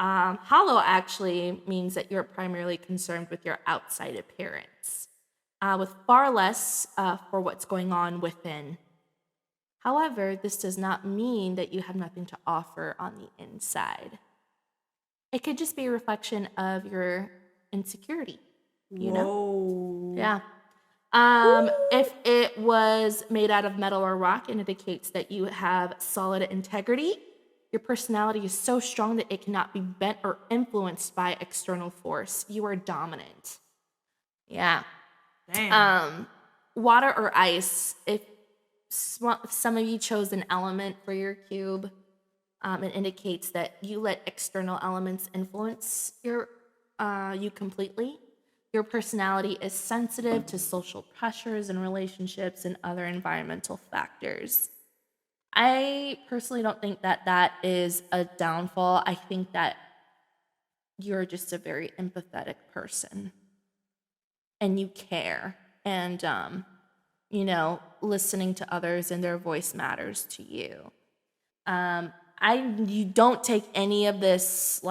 actually means that you're primarily concerned with your outside appearance, with far less for what's going on within. However, this does not mean that you have nothing to offer on the inside. It could just be a reflection of your insecurity, Whoa. Yeah. If it was made out of metal or rock, it indicates that you have solid integrity. Your personality is so strong that it cannot be bent or influenced by external force. You are dominant. Yeah. Damn. Water or ice. If some of you chose an element for your cube, it indicates that you let external elements influence you completely. Your personality is sensitive to social pressures and relationships and other environmental factors. I personally don't think that is a downfall. I think that you're just a very empathetic person and you care, and listening to others and their voice matters to you. You don't take any of this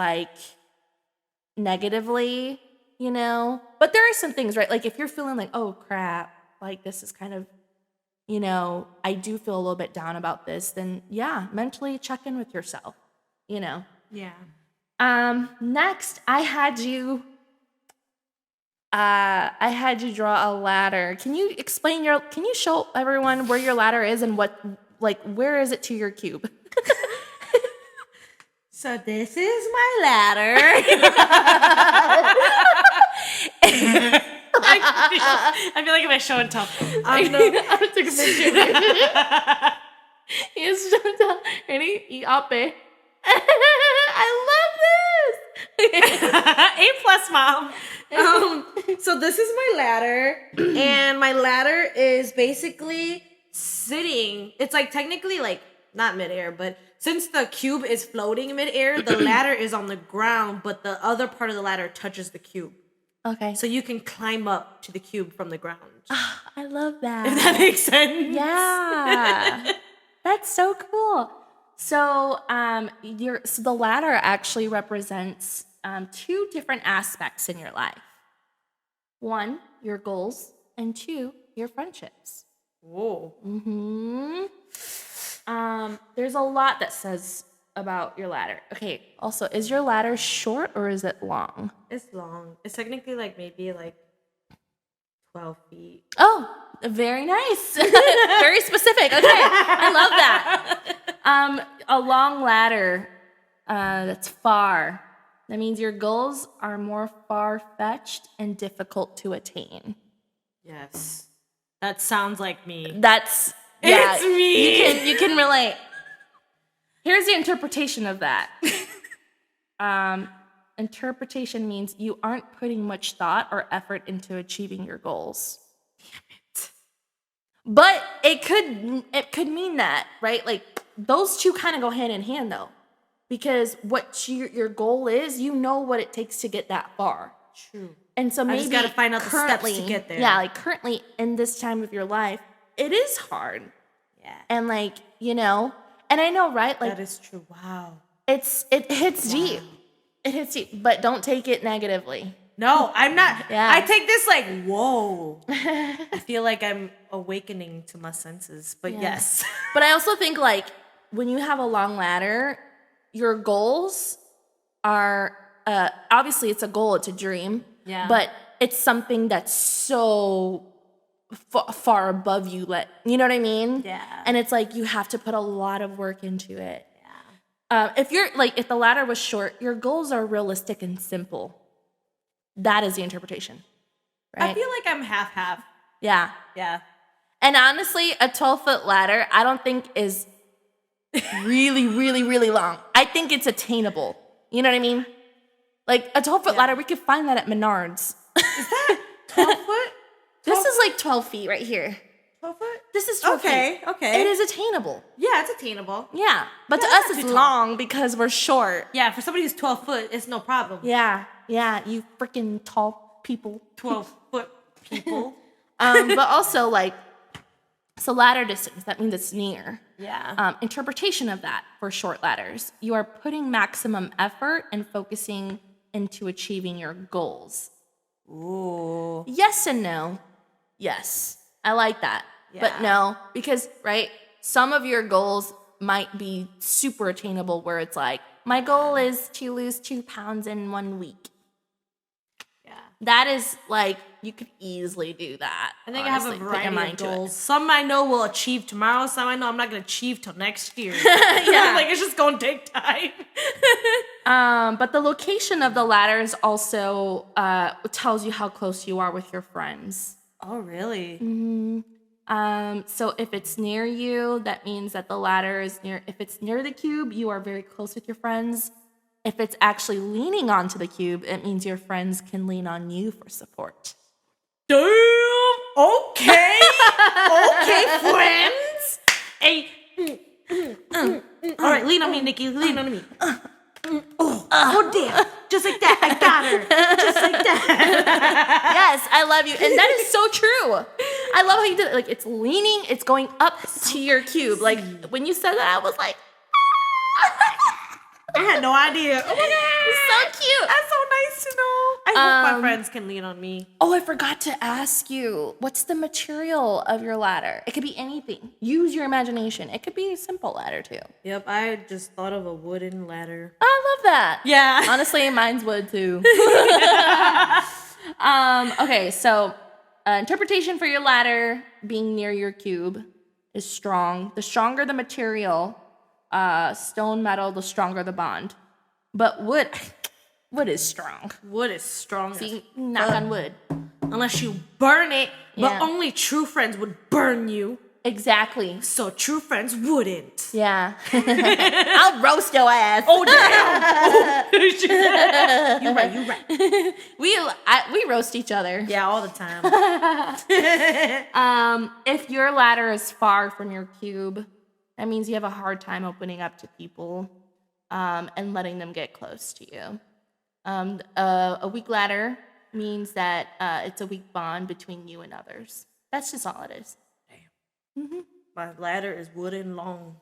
negatively, but there are some things, right? Like if you're feeling like, oh crap, like this is kind of, I do feel a little bit down about this, then yeah, mentally check in with yourself, Yeah. Next, I had you draw a ladder. Can you show everyone where your ladder is and where is it to your cube? So this is my ladder. I feel like I'm show and tell. I took a picture. He's show and tell. Ready? Iape. I love this. A+, Mom. So this is my ladder, and my ladder is basically sitting. It's technically not midair, but since the cube is floating midair, the ladder is on the ground, but the other part of the ladder touches the cube. Okay. So you can climb up to the cube from the ground. I love that. If that makes sense. Yeah. That's so cool. So the ladder actually represents two different aspects in your life. One, your goals, and two, your friendships. Whoa. Mm-hmm. There's a lot that says about your ladder. Okay, also, is your ladder short or is it long? It's long. It's technically maybe 12 feet. Oh, very nice. Very specific. Okay, I love that. A long ladder that's far. That means your goals are more far-fetched and difficult to attain. Yes. That sounds like me. It's me. You can relate. Here's the interpretation of that. Interpretation means you aren't putting much thought or effort into achieving your goals. Damn it. But it could mean that, right? Those two kind of go hand in hand though. Because what your goal is, what it takes to get that far. True. And so maybe I just got to find out the steps to get there. Yeah, currently in this time of your life, it is hard. Yeah. And and I know, right? That is true. Wow. It hits deep. It hits deep, but don't take it negatively. No, I'm not. Yeah. I take this whoa. I feel like I'm awakening to my senses, but yes. But I also think when you have a long ladder, your goals are obviously it's a goal, it's a dream. Yeah. But it's something that's so far above you. You know what I mean? Yeah. And it's you have to put a lot of work into it. Yeah. If the ladder was short, your goals are realistic and simple. That is the interpretation. Right? I feel like I'm half-half. Yeah. Yeah. And honestly, a 12-foot ladder, I don't think is really, really, really long. I think it's attainable. You know what I mean? Like a 12-foot ladder, we could find that at Menards. Is that 12 foot? This is like 12 feet right here. 12 foot? This is 12 feet. Okay. It is attainable. Yeah, it's attainable. Yeah. But to that's us, it's too tall. long because we're short. Yeah, for somebody who's 12 foot, it's no problem. Yeah. Yeah. You freaking tall people. 12 foot people. But also, like, so ladder distance, that means it's near. Yeah. Interpretation of that for short ladders. You are putting maximum effort and focusing into achieving your goals. Ooh. Yes and no. Yes. I like that. Yeah. But no, because, right, some of your goals might be super attainable where it's like, my goal is to lose 2 pounds in 1 week. Yeah. That is like, you could easily do that. I think honestly. I have a Put your variety mind of to it. goals. Some I know will achieve tomorrow. Some I know I'm not going to achieve till next year. Yeah. Like, it's just going to take time. But the location of the ladders also tells you how close you are with your friends. Oh, really? So if it's near you, that means that the ladder is near. If it's near the cube, you are very close with your friends. If it's actually leaning onto the cube, it means your friends can lean on you for support. Damn. Okay. Okay, friends. Hey. All right, lean on me, Nikki. Lean on me. Oh, damn. Just like that. I got her. Just like that. Yes, I love you. And that is so true. I love how you did it. Like, it's leaning, it's going up to your cube. Like, when you said that, I was like, I had no idea. Oh, my God. it's so cute. That's so nice to know. I hope my friends can lean on me. Oh, I forgot to ask you, what's the material of your ladder? It could be anything. Use your imagination. It could be a simple ladder, too. Yep, I just thought of a wooden ladder. I love that. Yeah. Honestly, mine's wood, too. Okay, so interpretation for your ladder being near your cube is strong. The stronger the material, stone, metal, the stronger the bond. But wood is strong. Wood is strong. See, knock on wood. Unless you burn it, Yeah. but only true friends would burn you. Exactly. So true friends wouldn't. Yeah. I'll roast your ass. Oh, damn. You're right. We roast each other. Yeah, all the time. If your ladder is far from your cube, that means you have a hard time opening up to people and letting them get close to you. A weak ladder means that it's a weak bond between you and others. That's just all it is. Damn. My ladder is wooden, long,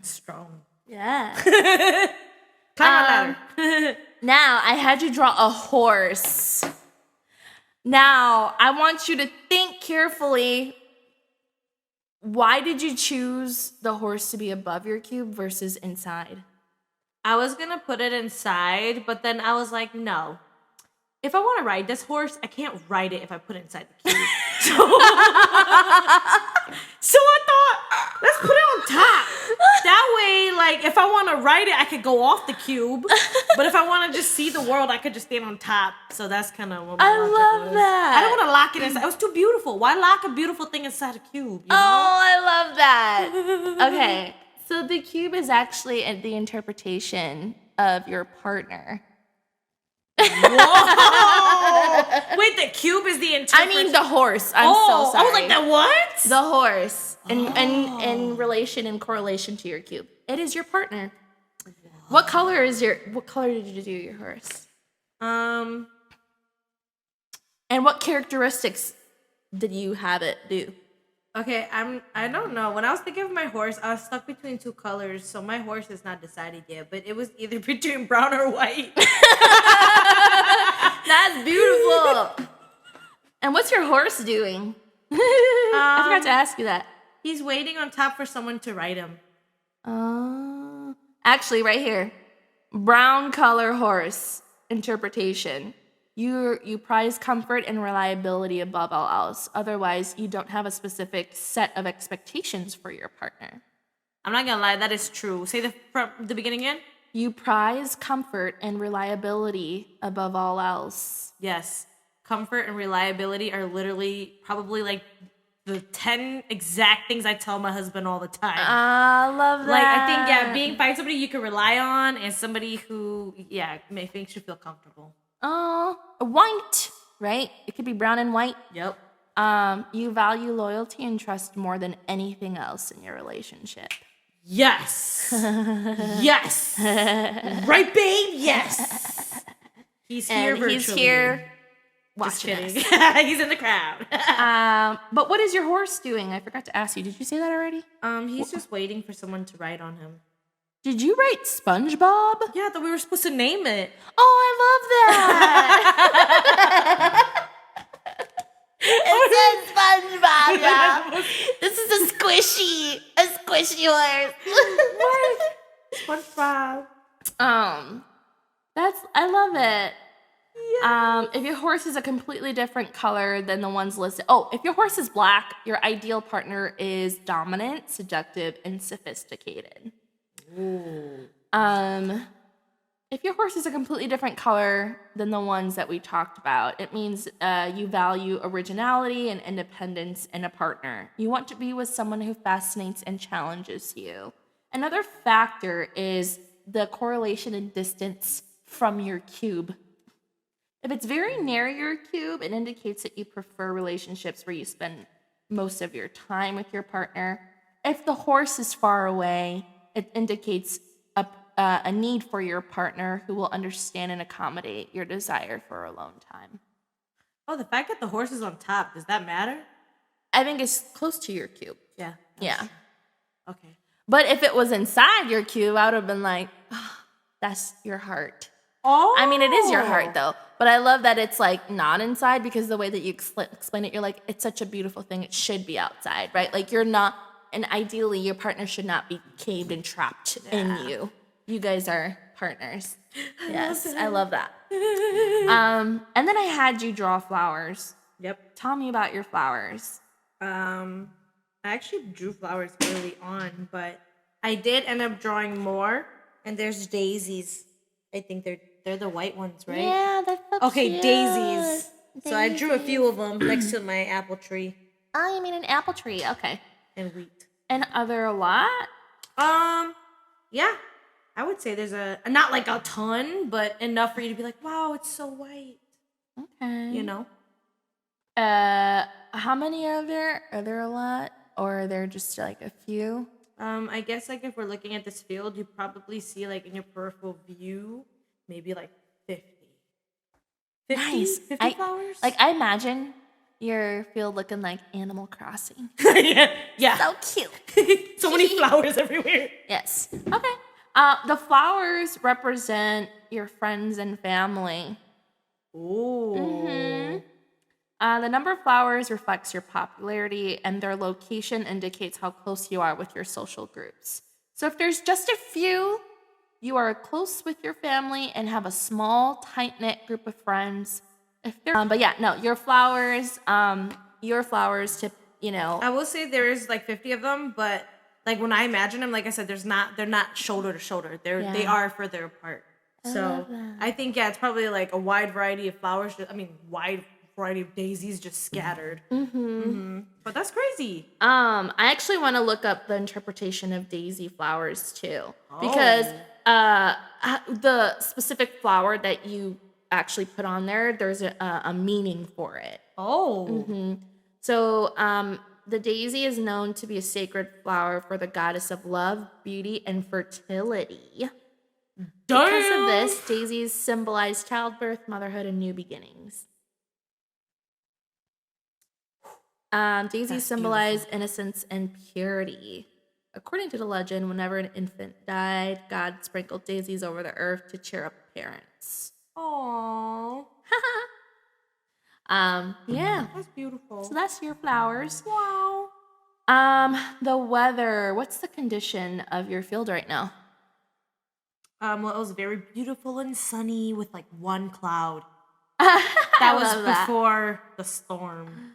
strong. Yeah. Climb my ladder. Now, I had you draw a horse. Now, I want you to think carefully. Why did you choose the horse to be above your cube versus inside? I was going to put it inside, but then I was like, no. If I want to ride this horse, I can't ride it if I put it inside the cube. So I thought, let's put it on top. That way, like, if I want to ride it, I could go off the cube. But if I want to just see the world, I could just stand on top. So that's kind of what my logic love was. that. I don't want to lock it inside. It was too beautiful. Why lock a beautiful thing inside a cube? You know? Oh, I love that. Okay, so the cube is actually the interpretation of your partner. Whoa! Wait, the cube is the entire. I mean the horse. I'm so sorry. I was like, the what? The horse in relation and correlation to your cube. It is your partner. What color did you do your horse? And what characteristics did you have it do? Okay, I don't know. When I was thinking of my horse, I was stuck between two colors, so my horse is not decided yet, but it was either between brown or white. That's beautiful. And what's your horse doing? I forgot to ask you that. He's waiting on top for someone to ride him. Actually, right here. Brown color horse interpretation. You prize comfort and reliability above all else. Otherwise, you don't have a specific set of expectations for your partner. I'm not gonna lie, that is true. Say from the beginning again. You prize comfort and reliability above all else. Yes. Comfort and reliability are literally probably like the 10 exact things I tell my husband all the time. I love that. Like, I think, find somebody you can rely on and somebody who, makes you feel comfortable. White, right? It could be brown and white. Yep. You value loyalty and trust more than anything else in your relationship. Yes. Yes. Right, babe? Yes. He's here virtually. He's here Just watching kidding. us. He's in the crowd. But what is your horse doing? I forgot to ask you. Did you say that already? He's just waiting for someone to ride on him. Did you write SpongeBob? Yeah, I thought we were supposed to name it. Oh, I love that. It says SpongeBob, yeah. This is a squishy horse. SpongeBob. I love it. Yeah. If your horse is a completely different color than the ones listed. Oh, if your horse is black, your ideal partner is dominant, seductive, and sophisticated. Ooh. If your horse is a completely different color than the ones that we talked about, it means you value originality and independence in a partner. You want to be with someone who fascinates and challenges you. Another factor is the correlation in distance from your cube. If it's very near your cube, it indicates that you prefer relationships where you spend most of your time with your partner. If the horse is far away, it indicates a need for your partner who will understand and accommodate your desire for alone time. Oh, the fact that the horse is on top, does that matter? I think it's close to your cube. Yeah. Yeah. Okay. But if it was inside your cube, I would have been like, oh, that's your heart. Oh. I mean, it is your heart, though. But I love that it's, like, not inside because the way that you explain it, you're like, it's such a beautiful thing. It should be outside, right? Like, you're not, and ideally, your partner should not be caved and trapped in you. You guys are partners. Yes, I love that. And then I had you draw flowers. Yep. Tell me about your flowers. I actually drew flowers early on, but I did end up drawing more. And there's daisies. I think they're the white ones, right? Yeah, that's so okay, cute. daisies. So I drew a few of them next to my apple tree. Oh, you mean an apple tree? Okay. And wheat. And are there a lot? Yeah. I would say there's not like a ton, but enough for you to be like, wow, it's so white. Okay. You know? How many are there? Are there a lot? Or are there just like a few? I guess like if we're looking at this field, you probably see like in your peripheral view, maybe like 50. 50? Nice. 50 flowers? Like I imagine your field looking like Animal Crossing. yeah. So cute. So many flowers everywhere. Yes. Okay. The flowers represent your friends and family. Ooh. Mm-hmm. The number of flowers reflects your popularity, and their location indicates how close you are with your social groups. So if there's just a few, you are close with your family and have a small, tight-knit group of friends. If they're, but yeah, no, your flowers to, you know. I will say there is like 50 of them, but like when I imagine them, like I said, they're not shoulder to shoulder. They are further apart. So I think, it's probably like a wide variety of flowers. Wide variety of daisies just scattered. But that's crazy. I actually want to look up the interpretation of daisy flowers too, because the specific flower that you actually put on there's a meaning for it. So the daisy is known to be a sacred flower for the goddess of love, beauty, and fertility. Because of this, daisies symbolize childbirth, motherhood, and new beginnings. Daisies symbolize innocence and purity. According to the legend, whenever an infant died, God sprinkled daisies over the earth to cheer up parents. Aww. Yeah. That's beautiful. So that's your flowers. Wow. The weather. What's the condition of your field right now? Well, it was very beautiful and sunny with like one cloud. That was before the storm.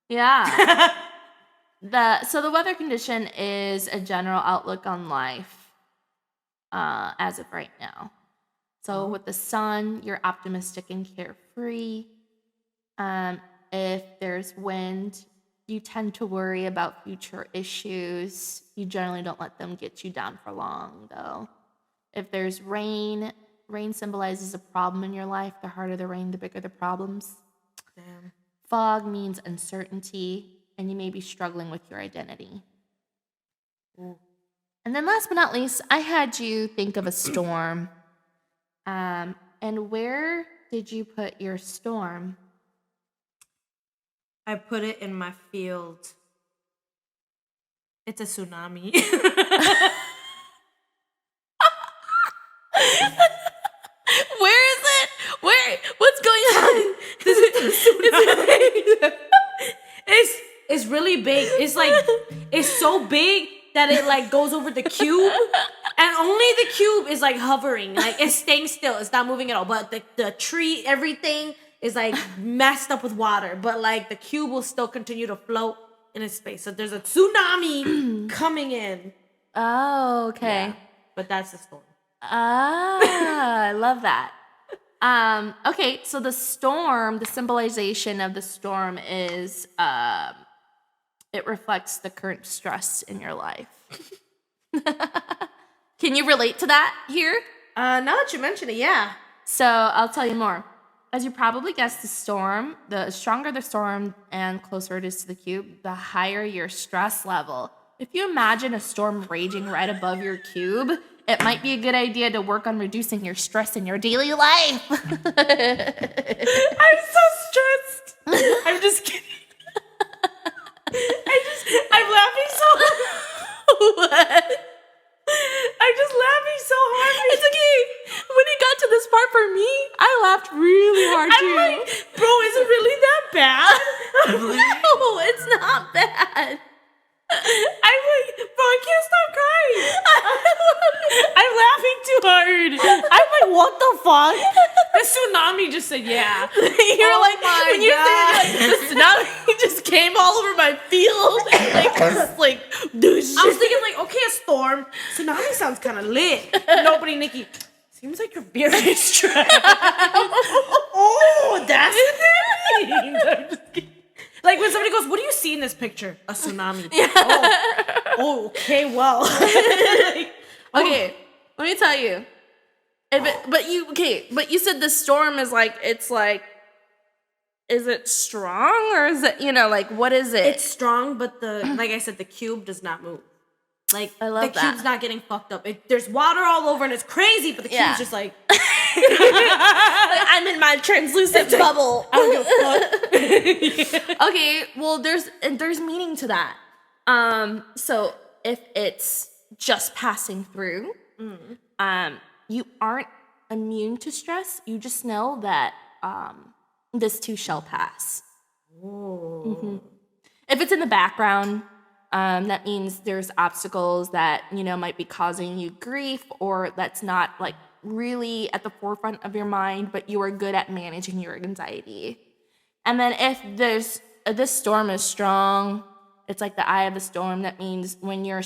Yeah. So the weather condition is a general outlook on life as of right now. So with the sun, you're optimistic and carefree. If there's wind, You tend to worry about future issues. You generally don't let them get you down for long, though. If there's rain symbolizes a problem in your life. The harder the rain, the bigger the problems. Damn. Fog means uncertainty, and you may be struggling with your identity. Ooh. And then last but not least, I had you think of a storm. And where did you put your storm? I put it in my field. It's a tsunami. Where is it? What's going on? This is the tsunami. It's really big. It's so big that it like goes over the cube, and only the cube is like hovering, like it's staying still. It's not moving at all. But the tree, everything is like messed up with water. But like the cube will still continue to float in its space. So there's a tsunami coming in. Oh, okay. Yeah, but that's the storm. I love that. Okay, so the storm, the symbolization of the storm is it reflects the current stress in your life. Can you relate to that here? Now that you mention it, yeah. So I'll tell you more. As you probably guessed, the stronger the storm and closer it is to the cube, the higher your stress level. If you imagine a storm raging right above your cube, it might be a good idea to work on reducing your stress in your daily life. I'm so stressed. I'm just kidding. I'm laughing so hard. What? I'm just laughing so hard. It's okay. When it got to this part for me, I laughed really hard I'm too. like, bro, is it really that bad? No, it's not bad. I'm like, bro, I can't stop crying. I'm laughing too hard. I'm like, what the fuck? The tsunami just said, yeah. You're like, my when you God. said like, the tsunami just came all over my field. Like, I was thinking like, okay, a storm. Tsunami sounds kind of lit. Nobody, Nikki. Seems like you're very stressed. Oh, that's what that means. Like when somebody goes, what do you see in this picture? A tsunami. Yeah. Oh, okay, well. Okay, let me tell you. But you said the storm is like, it's like, is it strong or is it, like, what is it? It's strong, but like I said, the cube does not move. Like, I love the cube's not getting fucked up. There's water all over and it's crazy, but the cube's just like, I'm in my translucent bubble. I don't give a fuck. Okay, well, there's meaning to that. So if it's just passing through, you aren't immune to stress. You just know that this too shall pass. Mm-hmm. If it's in the background, that means there's obstacles that might be causing you grief, or that's not like really at the forefront of your mind, but you are good at managing your anxiety. And then if this storm is strong, it's like the eye of the storm. That means when you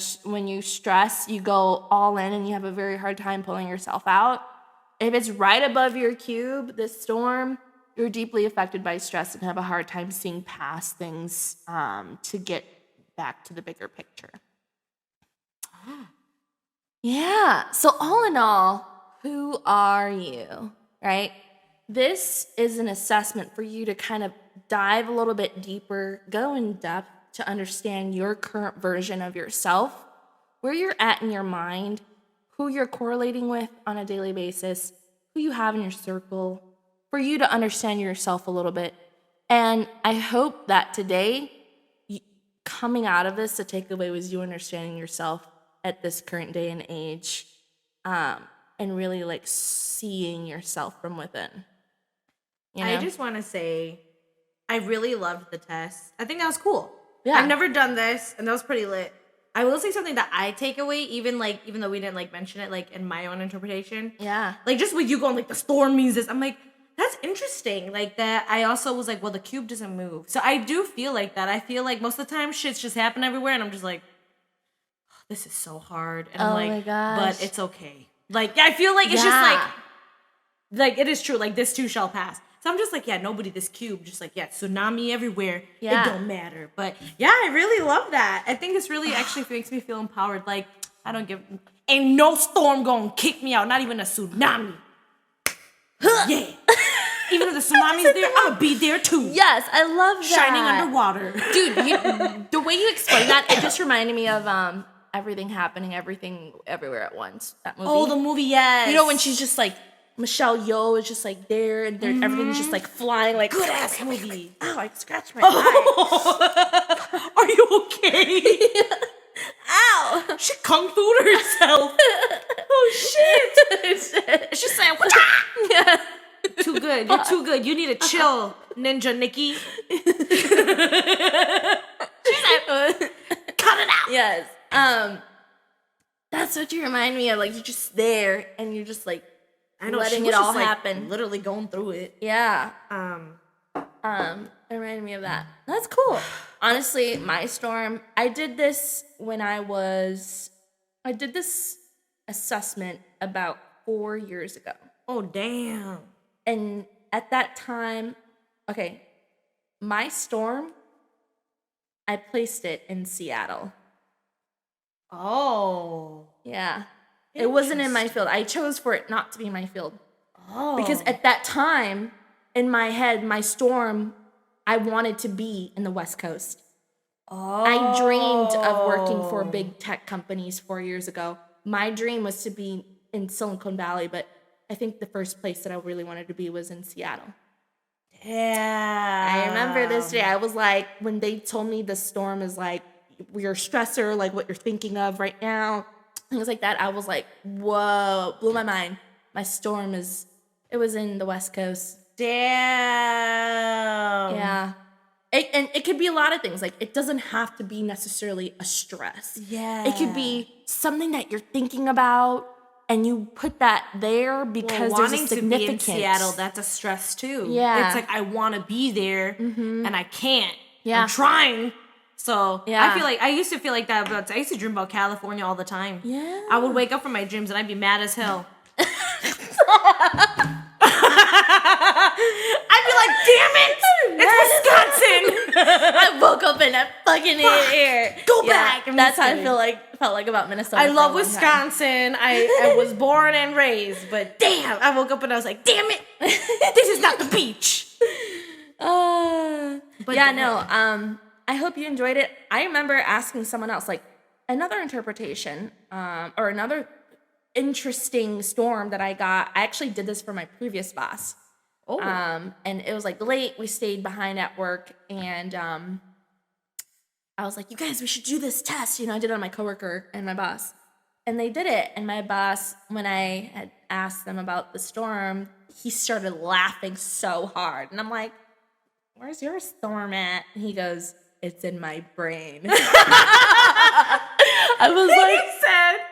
stress, you go all in and you have a very hard time pulling yourself out. If it's right above your cube, this storm, you're deeply affected by stress and have a hard time seeing past things to get back to the bigger picture. Yeah. So all in all, who are you, right? This is an assessment for you to kind of dive a little bit deeper, go in depth to understand your current version of yourself, where you're at in your mind, who you're correlating with on a daily basis, who you have in your circle, for you to understand yourself a little bit. And I hope that today, coming out of this, the takeaway was you understanding yourself at this current day and age, and really like seeing yourself from within. I just want to say, I really loved the test. I think that was cool. Yeah. I've never done this, and that was pretty lit. I will say something that I take away, even though we didn't like mention it, like in my own interpretation. Yeah. Like just with you going like the storm means this, I'm like, that's interesting. Like that, I also was like, well, the cube doesn't move. So I do feel like that. I feel like most of the time shit's just happen everywhere, and I'm just like, oh, this is so hard. And I'm like, my gosh. but it's okay. Like I feel like it's just like it is true. Like this too shall pass. So I'm just like, yeah, nobody this cube. Just like, yeah, tsunami everywhere. Yeah. It don't matter. But yeah, I really love that. I think this really actually makes me feel empowered. Like, ain't no storm gonna kick me out. Not even a tsunami. Yeah. Even if the tsunami's there, I'll be there too. Yes, I love that. Shining underwater. Dude, the way you explained that, it just reminded me of Everything Happening, Everything Everywhere at Once. That movie. Oh, the movie, yes. You know, when she's just like, Michelle Yeoh is just like there, and everything's just like flying, like, good ass movie. Ow, I scratched my eye. Are you okay? Ow. She kung fu herself. Oh, shit. She's saying, Yeah. Too good. You're too good. You need to chill, Ninja Nikki. She's like, cut it out. Yes. That's what you remind me of. Like, you're just there, and you're just like, letting it all happen. Like, literally going through it. Yeah. It reminded me of that. That's cool. Honestly, my storm, I did this assessment about 4 years ago. Oh, damn. And at that time, okay, my storm, I placed it in Seattle. Oh. Yeah. It wasn't in my field. I chose for it not to be my field. Oh. Because at that time, in my head, my storm, I wanted to be in the West Coast. Oh. I dreamed of working for big tech companies 4 years ago. My dream was to be in Silicon Valley, but I think the first place that I really wanted to be was in Seattle. Yeah. I remember this day. I was like, when they told me the storm is like your stressor, like what you're thinking of right now, things like that, I was like, whoa, blew my mind. My storm it was in the West Coast. Damn. Yeah. And it could be a lot of things. Like, it doesn't have to be necessarily a stress. Yeah. It could be something that you're thinking about, and you put that there because there's a significance. Wanting to be in Seattle, that's a stress too. Yeah. It's like, I want to be there, and I can't. Yeah. I'm trying. So, Yeah. I used to feel like that, but I used to dream about California all the time. Yeah. I would wake up from my dreams, and I'd be mad as hell. I'd be like, damn it! It's Wisconsin! I woke up in that fucking air. Go back. That's how I felt like about Minnesota. I love for a long time. Wisconsin. I was born and raised, but damn, I woke up and I was like, damn it, this is not the beach. But I hope you enjoyed it. I remember asking someone else, like, another interpretation, or another interesting storm that I got. I actually did this for my previous boss. Oh. And it was like late. We stayed behind at work, and I was like, you guys, we should do this test. You know, I did it on my coworker and my boss. And they did it. And my boss, when I had asked them about the storm, he started laughing so hard. And I'm like, where's your storm at? And he goes, it's in my brain. I was like, He said,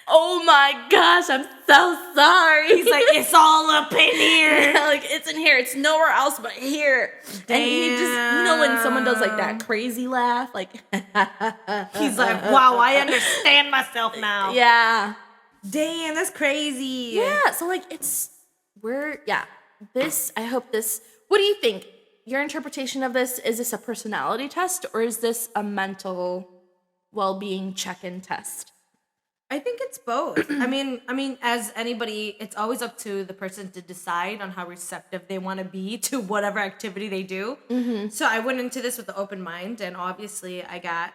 oh my gosh, I'm so sorry. he's like, it's all up in here. Yeah, like, it's in here. It's nowhere else but here. And he just, you know, when someone does like that crazy laugh, like, He's like, wow, I understand myself now. yeah. Damn, that's crazy. Yeah. So like, I hope this, what do you think? Your interpretation of this, is this a personality test, or is this a mental well-being check-in test? I think it's both. I mean, as anybody, it's always up to the person to decide on how receptive they want to be to whatever activity they do. Mm-hmm. So I went into this with an open mind, and obviously I got,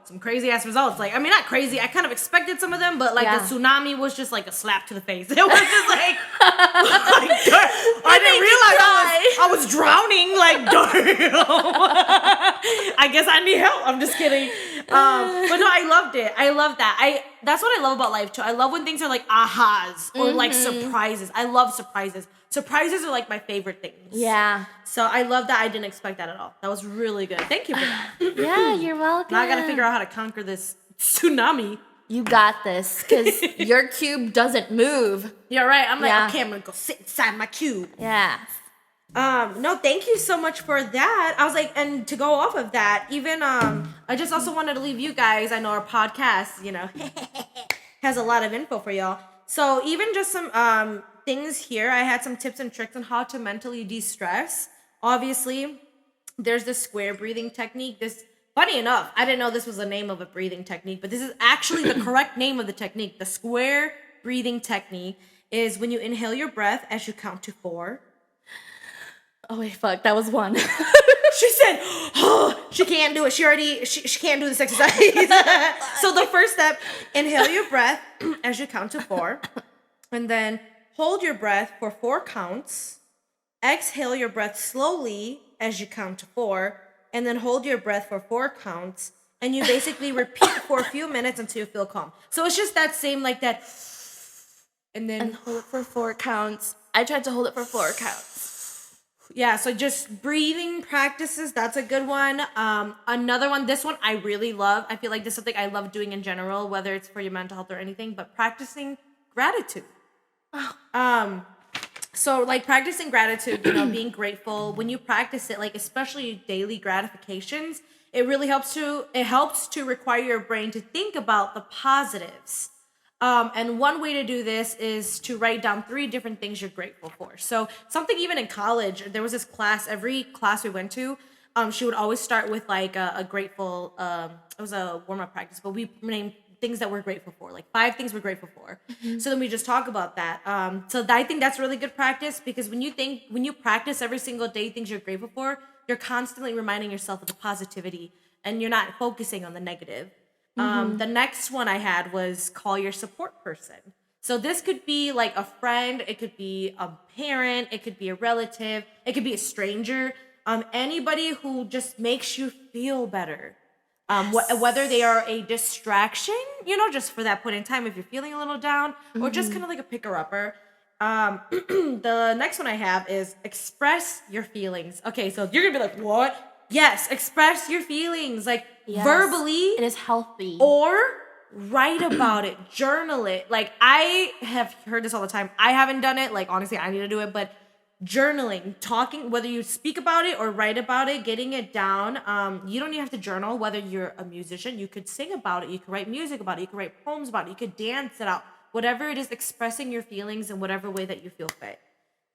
some crazy ass results. Like, I mean, not crazy. I kind of expected some of them, but like the tsunami was just like a slap to the face. It was just like, I didn't realize I was drowning. Like, damn. I guess I need help. I'm just kidding. But no, I loved it. I love that. That's what I love about life too. I love when things are like ahas or like surprises. I love surprises. Surprises are like my favorite things. Yeah. So I love that. I didn't expect that at all. That was really good. Thank you for that. Yeah, you're welcome. Now I gotta figure out how to conquer this tsunami. You got this, because your cube doesn't move. You're right. I'm like, okay, I'm gonna go sit inside my cube. Yeah. No, thank you so much for that. I was like, and to go off of that, even I just also wanted to leave you guys. I know our podcast, has a lot of info for y'all. So even just some things here. I had some tips and tricks on how to mentally de-stress. Obviously, there's the square breathing technique. Funny enough, I didn't know this was the name of a breathing technique, but this is actually the correct name of the technique. The square breathing technique is when you inhale your breath as you count to 4. Oh wait, fuck, that was 1. She said, oh, she can't do it. She can't do this exercise. So the first step, inhale your breath as you count to 4. And then hold your breath for 4 counts. Exhale your breath slowly as you count to 4. And then hold your breath for 4 counts. And you basically repeat for a few minutes until you feel calm. So it's just that same like that. And then hold it for 4 counts. I tried to hold it for 4 counts. Yeah, so just breathing practices, that's a good one. Another one, this one I really love. I feel like this is something I love doing in general, whether it's for your mental health or anything, but practicing gratitude. So like practicing gratitude, being grateful, when you practice it, like especially daily gratifications, it really helps to require your brain to think about the positives. And one way to do this is to write down 3 different things you're grateful for. So something even in college, there was this class, every class we went to, she would always start with like a grateful, it was a warm-up practice, but we named things that we're grateful for, like 5 things we're grateful for. Mm-hmm. So then we just talk about that. So I think that's really good practice, because when you practice every single day things you're grateful for, you're constantly reminding yourself of the positivity and you're not focusing on the negative. The next one I had was call your support person. So this could be like a friend, it could be a parent, it could be a relative, it could be a stranger, anybody who just makes you feel better. Whether they are a distraction, just for that point in time if you're feeling a little down, or just kind of like a picker-upper. The next one I have is express your feelings. Okay, so you're gonna be like, what? Yes, express your feelings, like verbally. It is healthy. Or write about it, journal it. Like, I have heard this all the time. I haven't done it. Like, honestly, I need to do it. But journaling, talking, whether you speak about it or write about it, getting it down. You don't even have to journal. Whether you're a musician, you could sing about it. You could write music about it. You could write poems about it. You could dance it out. Whatever it is, expressing your feelings in whatever way that you feel fit.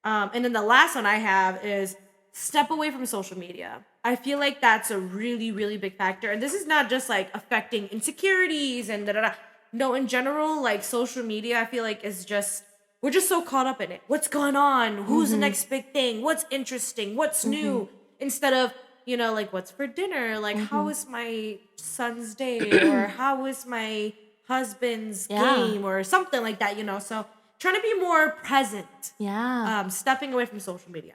And then the last one I have is step away from social media. I feel like that's a really, really big factor. And this is not just like affecting insecurities and da-da-da. No, in general, like social media, I feel like we're just so caught up in it. What's going on? Who's the next big thing? What's interesting? What's new? Instead of, like what's for dinner? Like how is my son's day? Or how is my husband's game? Or something like that, So trying to be more present. Yeah. Stepping away from social media.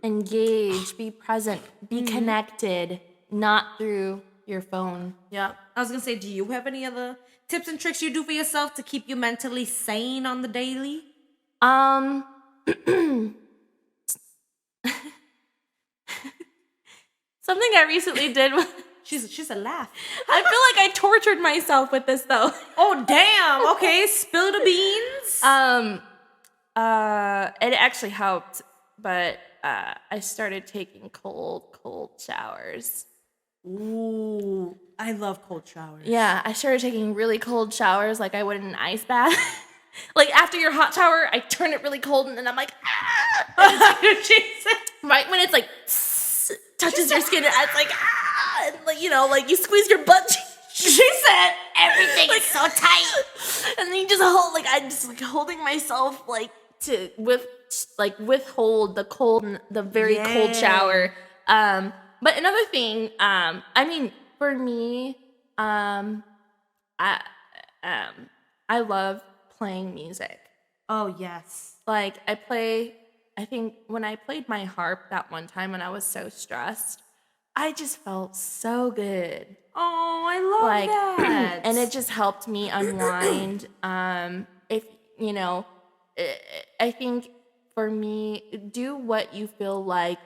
Engage, be present, be connected, not through your phone. Yeah. I was going to say, do you have any other tips and tricks you do for yourself to keep you mentally sane on the daily? Something I recently did was... She's a laugh. I feel like I tortured myself with this though. Oh damn. Okay, spill the beans. It actually helped, but I started taking cold showers. Ooh, I love cold showers. Yeah, I started taking really cold showers like I would in an ice bath. Like after your hot shower, I turn it really cold and then I'm like, ah! Right when it's like touches your skin, it's like, ah! And like, like you squeeze your butt. She said everything is so tight. And then you just hold, like, I'm just like holding myself like to withhold the very cold shower. But another thing, for me, I love playing music. Oh yes. Like I think when I played my harp that one time when I was so stressed, I just felt so good. Oh, I love that. And it just helped me unwind. I think for me, do what you feel like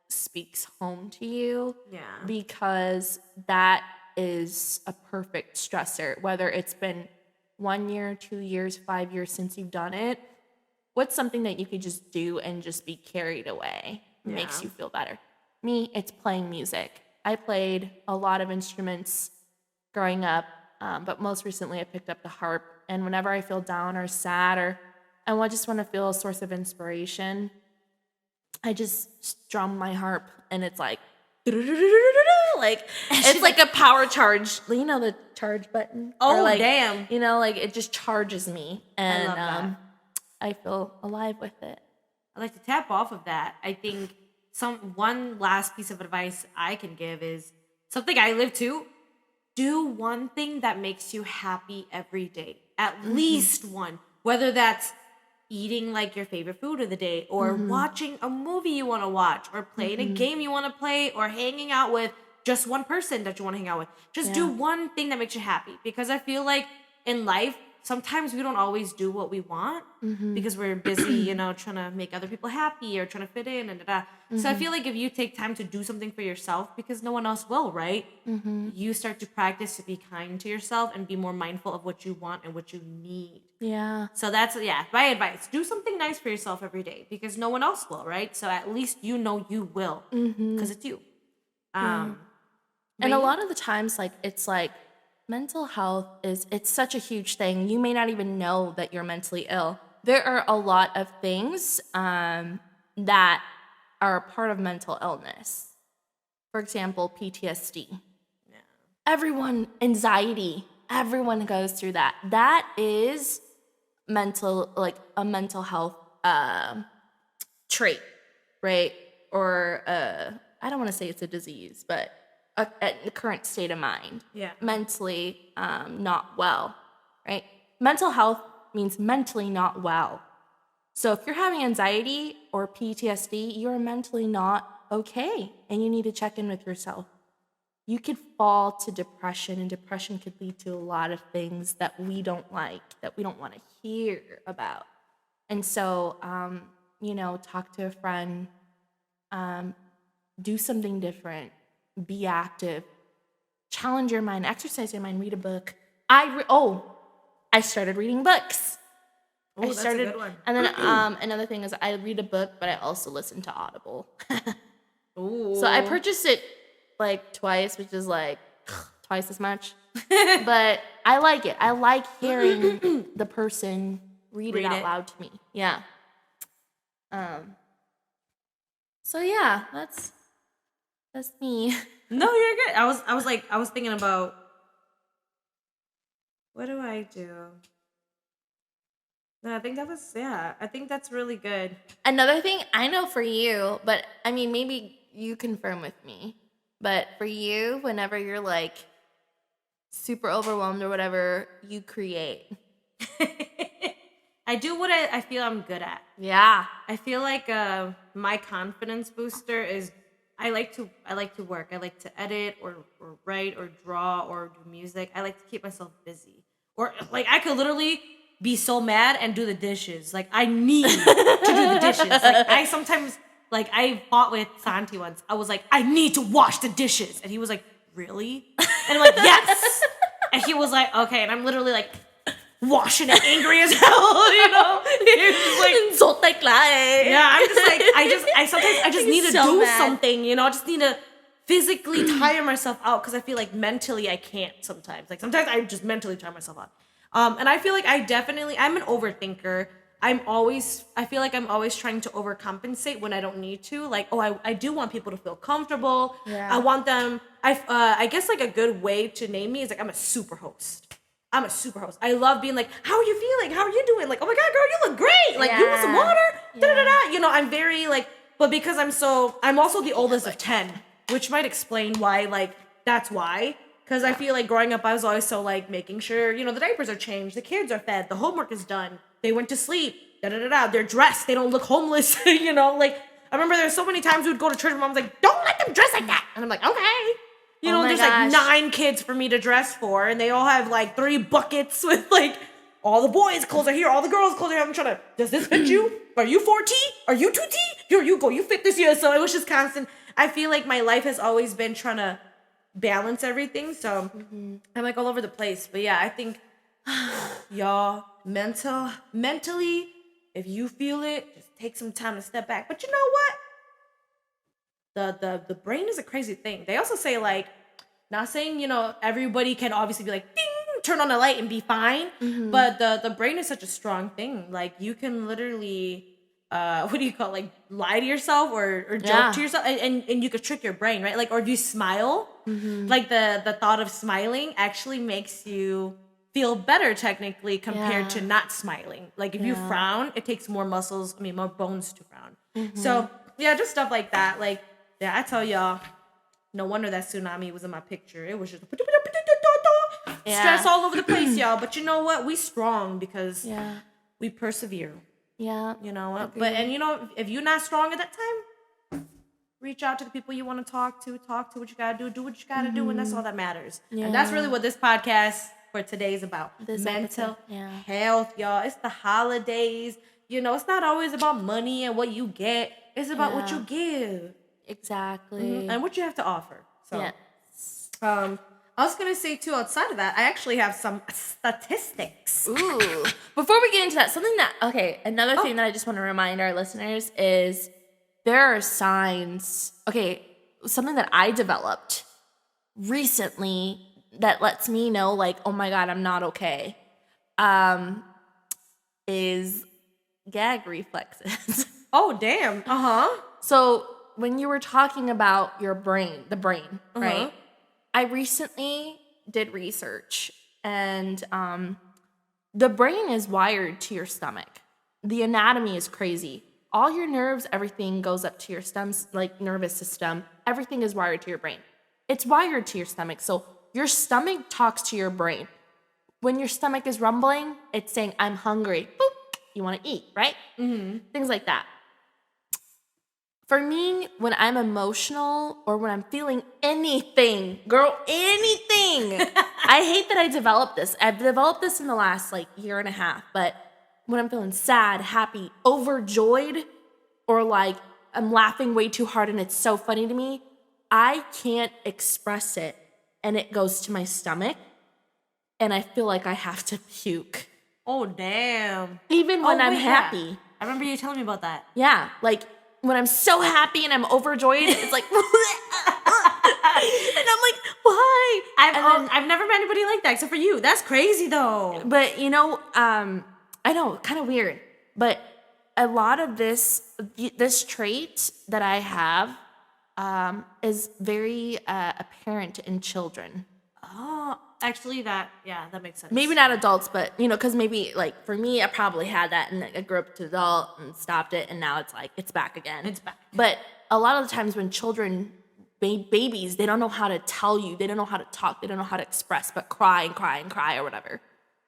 speaks home to you. Yeah. Because that is a perfect stressor, whether it's been 1 year, 2 years, 5 years since you've done it. What's something that you could just do and just be carried away? Makes you feel better. Me, it's playing music. I played a lot of instruments growing up, but most recently I picked up the harp. And whenever I feel down or sad or I just want to feel a source of inspiration, I just strum my harp, and it's like, like it's like a power charge. You know the charge button? Oh, like, damn. You know, like it just charges me, and I love that. I feel alive with it. I like to tap off of that. I think one last piece of advice I can give is something I live to. Do one thing that makes you happy every day. At least one. Whether that's eating like your favorite food of the day, or watching a movie you want to watch, or playing a game you want to play, or hanging out with just one person that you want to hang out with. Just do one thing that makes you happy. Because I feel like in life, sometimes we don't always do what we want because we're busy, trying to make other people happy or trying to fit in and So I feel like if you take time to do something for yourself, because no one else will, right? You start to practice to be kind to yourself and be more mindful of what you want and what you need. Yeah. So that's, my advice. Do something nice for yourself every day because no one else will, right? So at least you will because it's you. And a lot of the times, like, it's like, mental health it's such a huge thing. You may not even know that you're mentally ill. There are a lot of things that are a part of mental illness. For example, PTSD. Yeah. Anxiety. Everyone goes through that. That is a mental health trait, right? Or I don't want to say it's a disease, but at the current state of mind, mentally not well, right? Mental health means mentally not well. So if you're having anxiety or PTSD, you're mentally not okay, and you need to check in with yourself. You could fall to depression, and depression could lead to a lot of things that we don't like, that we don't want to hear about. And so, talk to a friend, do something different. Be active, challenge your mind, exercise your mind, read a book. I started reading books. Oh, that's a good one. And then another thing is I read a book, but I also listen to Audible. Ooh. So I purchased it like twice, which is like twice as much. But I like it. I like hearing the person read it out loud to me. Yeah. So yeah, that's me. No, you're good. I was thinking about, what do I do? No, I think that's really good. Another thing I know for you, but I mean, maybe you confirm with me, but for you, whenever you're like super overwhelmed or whatever, you create. I do what I feel I'm good at. Yeah. I feel like my confidence booster is I like to work. I like to edit or write or draw or do music. I like to keep myself busy. Or like I could literally be so mad and do the dishes. Like I need to do the dishes. Like I sometimes I fought with Santi once. I was like, I need to wash the dishes. And he was like, really? And I'm like, yes. And he was like, okay. And I'm literally like washing it, angry as hell, He's just like, yeah, I'm just like, I sometimes need to do something, I just need to physically tire myself out because I feel like mentally I can't sometimes. Like sometimes I just mentally tire myself out. And I feel like I'm an overthinker. I feel like I'm always trying to overcompensate when I don't need to. Like, I do want people to feel comfortable. Yeah. I want them, I guess like a good way to name me is like, I'm a super host. I love being like, how are you feeling? How are you doing? Like, oh my God, girl, you look great. Like, you want some water? Da-da-da-da. I'm very like, but because I'm also the oldest of 10, which might explain why, that's why. Because I feel like growing up, I was always so making sure, the diapers are changed, the kids are fed, the homework is done, they went to sleep, da-da-da-da, they're dressed, they don't look homeless, I remember there's so many times we would go to church and mom's like, don't let them dress like that. And I'm like, okay. There's gosh. 9 kids for me to dress for, and they all have 3 buckets with all the boys' clothes are here, all the girls' clothes are here. I'm trying to, does this fit you? Are you 4T? Are you 2T? Here you go, you fit this year. So it was just constant. I feel like my life has always been trying to balance everything. So I'm all over the place. But yeah, I think y'all mentally, if you feel it, just take some time to step back. But you know what? The brain is a crazy thing. They also say not saying, everybody can obviously be ding, turn on a light and be fine. But the brain is such a strong thing. Like, you can literally, what do you call it? Like, lie to yourself or joke to yourself, and you could trick your brain, right? Like, or if you smile, like the thought of smiling actually makes you feel better technically compared to not smiling. Like, if you frown, it takes more more bones to frown. So yeah, just stuff like that. Like, yeah, I tell y'all, no wonder that tsunami was in my picture. It was just stress all over the place, y'all. But you know what? We strong because we persevere. Yeah. You know what? But, and you know, if you're not strong at that time, reach out to the people you want to talk to what you gotta do what you gotta do, and that's all that matters. And that's really what this podcast for today is about. Mental health, y'all. It's the holidays. You know, it's not always about money and what you get. It's about what you give. Exactly. And what you have to offer. So, yes. I was going to say, too, outside of that, I actually have some statistics. Ooh. Before we get into that, another thing that I just want to remind our listeners is there are signs. Okay, something that I developed recently that lets me know, like, oh my God, I'm not okay, is gag reflexes. Oh, damn. So when you were talking about the brain, right? I recently did research, and the brain is wired to your stomach. The anatomy is crazy. All your nerves, everything goes up to your nervous system. Everything is wired to your brain. It's wired to your stomach. So your stomach talks to your brain. When your stomach is rumbling, it's saying, I'm hungry. Boop, you want to eat, right? Things like that. For me, when I'm emotional or when I'm feeling anything, anything, I hate that I developed this. I've developed this in the last year and a half, but when I'm feeling sad, happy, overjoyed, or like I'm laughing way too hard and it's so funny to me, I can't express it, and it goes to my stomach, and I feel like I have to puke. Oh, damn. Even when I'm happy. Yeah. I remember you telling me about that. Yeah, like when I'm so happy and I'm overjoyed, it's like, and I'm like, why? I've never met anybody like that except for you. That's crazy though. But you know, I know, kind of weird, but a lot of this trait that I have is very apparent in children. Oh, actually, that makes sense. Maybe not adults, but because maybe for me, I probably had that, and I grew up to adult and stopped it, and now it's back again. It's back. But a lot of the times when children, babies, they don't know how to tell you, they don't know how to talk, they don't know how to express, but cry and cry and cry or whatever,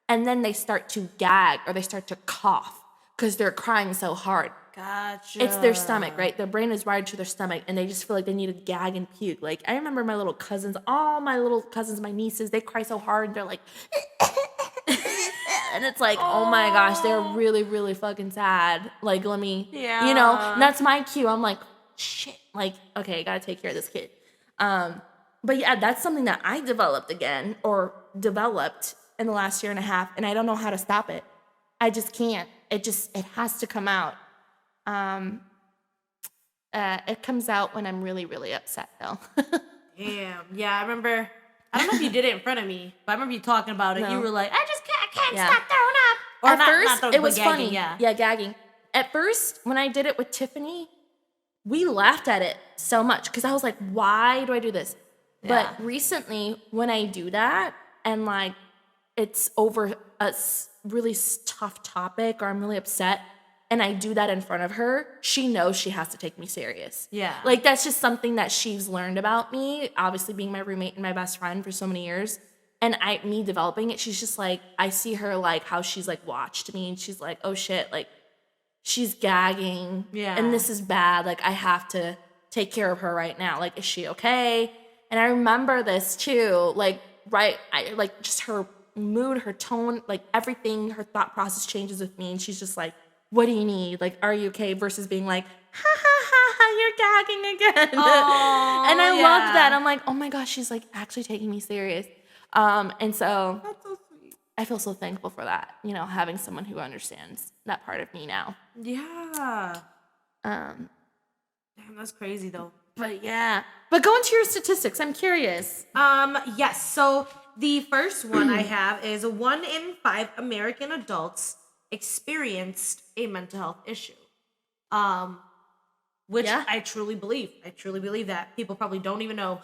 and then they start to gag or they start to cough because they're crying so hard. Gotcha. It's their stomach, right? Their brain is wired to their stomach, and they just feel like they need to gag and puke. Like, I remember my little cousins, my nieces, they cry so hard, they're like, and it's like, oh my gosh, they're really, really fucking sad. Like, let me, and that's my cue. I'm like, shit, okay, I gotta take care of this kid. But yeah, that's something that I developed in the last year and a half, and I don't know how to stop it. I just can't. It has to come out. It comes out when I'm really, really upset, though. Damn. Yeah, I remember. I don't know if you did it in front of me, but I remember you talking about it. No. You were like, I can't stop throwing up. Or at first, it was gagging, funny. Yeah, gagging. At first, when I did it with Tiffany, we laughed at it so much because I was like, why do I do this? Yeah. But recently, when I do that and it's over a really tough topic or I'm really upset, and I do that in front of her, she knows she has to take me serious. Yeah. That's just something that she's learned about me, obviously being my roommate and my best friend for so many years. And me developing it, she's just I see her how she's watched me, and she's like, oh shit, she's gagging. Yeah. And this is bad. I have to take care of her right now. Is she okay? And I remember this too, just her mood, her tone, everything, her thought process changes with me, and she's just like, what do you need? Are you okay? Versus being like, ha ha ha, you're gagging again. Aww, and I loved that. I'm like, oh my gosh, she's actually taking me serious. And so that's so sweet. I feel so thankful for that, having someone who understands that part of me now. Yeah. Damn, that's crazy though. But yeah. But go into your statistics. I'm curious. Yes. So the first one I have is 1 in 5 American adults experienced a mental health issue. Which I truly believe. I truly believe that. People probably don't even know.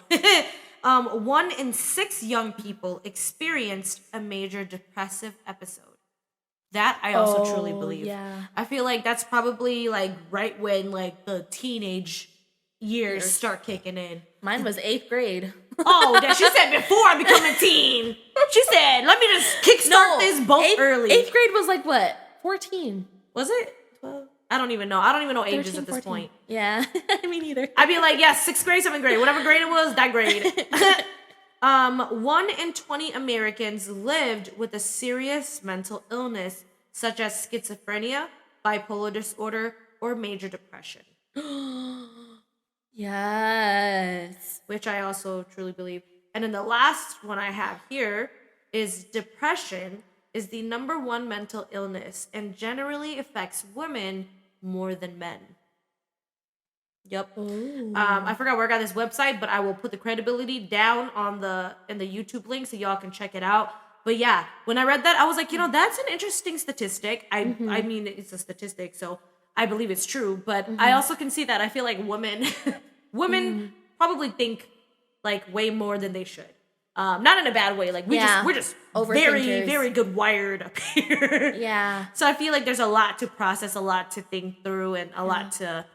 1 in 6 young people experienced a major depressive episode. That I also truly believe. Yeah. I feel like that's probably like right when like the teenage years start kicking in. Mine was 8th grade. Oh, that she said before I become a teen. She said, let me just kickstart this boat early. 8th grade was like what? 14. Was it? 12? I don't even know. I don't even know 13, ages at this 14. point. Yeah, me neither. I'd be like, yeah, 6th grade, 7th grade, whatever grade it was, that grade. 1 in 20 Americans lived with a serious mental illness, such as schizophrenia, bipolar disorder, or major depression. Yes. Which I also truly believe. And then the last one I have here is depression is the number 1 mental illness and generally affects women more than men. Yep. I forgot where I got this website, but I will put the credibility down in the YouTube link so y'all can check it out. But yeah, when I read that, I was like, that's an interesting statistic. I mean, it's a statistic, so I believe it's true. But I also can see that I feel like women probably think like way more than they should. Not in a bad way. Like we're just very, very good wired up here. Yeah. So I feel like there's a lot to process, a lot to think through, and a lot to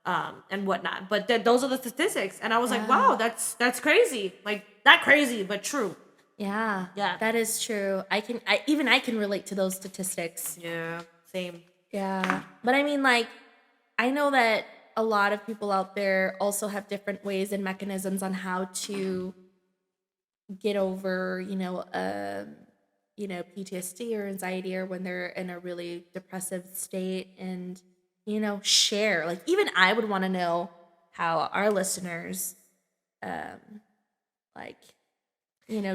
and whatnot. But those are the statistics, and I was like, wow, that's crazy. Like not crazy, but true. Yeah. That is true. I can relate to those statistics. Yeah. Same. Yeah. But I mean, like, I know that a lot of people out there also have different ways and mechanisms on how to get over, PTSD or anxiety, or when they're in a really depressive state, and, share. Like, even I would want to know how our listeners,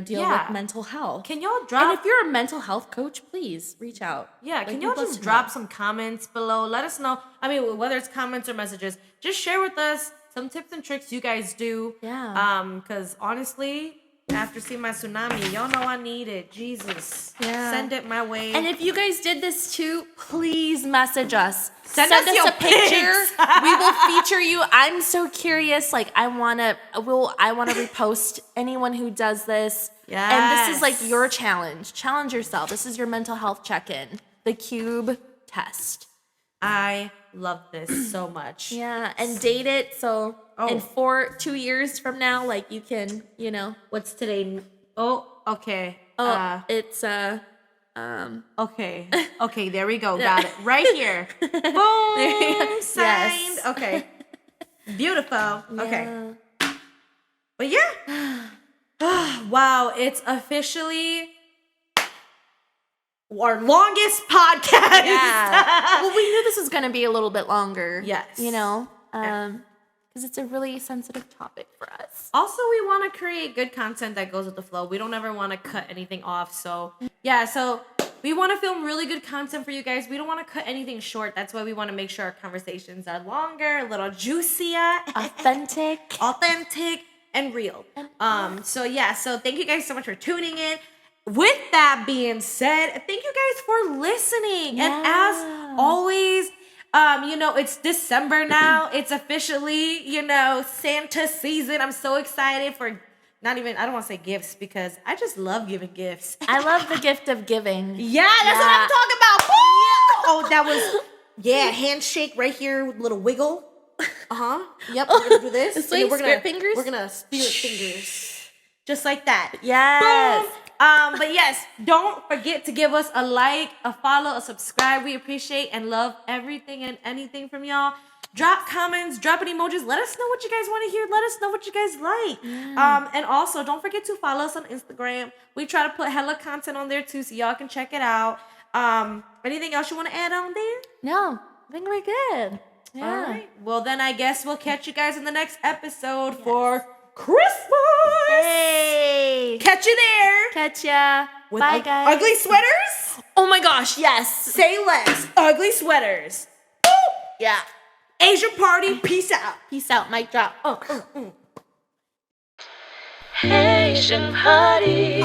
deal with mental health. Can y'all drop? And if you're a mental health coach, please reach out. Yeah, can y'all just drop some comments below? Let us know. I mean, whether it's comments or messages, just share with us some tips and tricks you guys do. Yeah. Because honestly, after seeing my tsunami, y'all know I need it. Jesus. Yeah. Send it my way. And if you guys did this too, please message us. Send us your a picture. pics. We will feature you. I'm so curious. Like, I wanna repost anyone who does this. Yes. And this is like your challenge. Challenge yourself. This is your mental health check-in. The Cube test. I love this so much. Yeah, and date it so in 2 years from now, like, you can, What's today? Oh, okay. It's Okay. Okay, there we go. Got it. Right here. Boom. Signed. Yes. Okay. Beautiful. Okay. Yeah. But yeah. Wow, it's officially our longest podcast. Yeah. Well, we knew this was going to be a little bit longer. Yes. Because it's a really sensitive topic for us. Also, we want to create good content that goes with the flow. We don't ever want to cut anything off. So, yeah, so we want to film really good content for you guys. We don't want to cut anything short. That's why we want to make sure our conversations are longer, a little juicier, authentic, and real. So thank you guys so much for tuning in. With that being said, thank you guys for listening. Yeah. And as always, it's December now. It's officially, Santa season. I'm so excited for I don't want to say gifts because I just love giving gifts. I love the gift of giving. Yeah, that's what I'm talking about. Yeah. Oh, that was, handshake right here with a little wiggle. Yep, we're going to do this. It's like spirit fingers? We're going to spirit fingers. Just like that. Yes. Boom. But yes, don't forget to give us a like, a follow, a subscribe. We appreciate and love everything and anything from y'all. Drop comments, drop any emojis. Let us know what you guys want to hear. Let us know what you guys like. Yeah. And also, don't forget to follow us on Instagram. We try to put hella content on there too, so y'all can check it out. Anything else you want to add on there? No, I think we're good. Yeah. All right. Well, then I guess we'll catch you guys in the next episode for Christmas. Hey. Catch you there. Catch ya. With Bye, guys. Ugly sweaters? Oh my gosh, yes. Say less. Ugly sweaters. Yeah. Asian party, peace out. Peace out, mic drop. Asian party.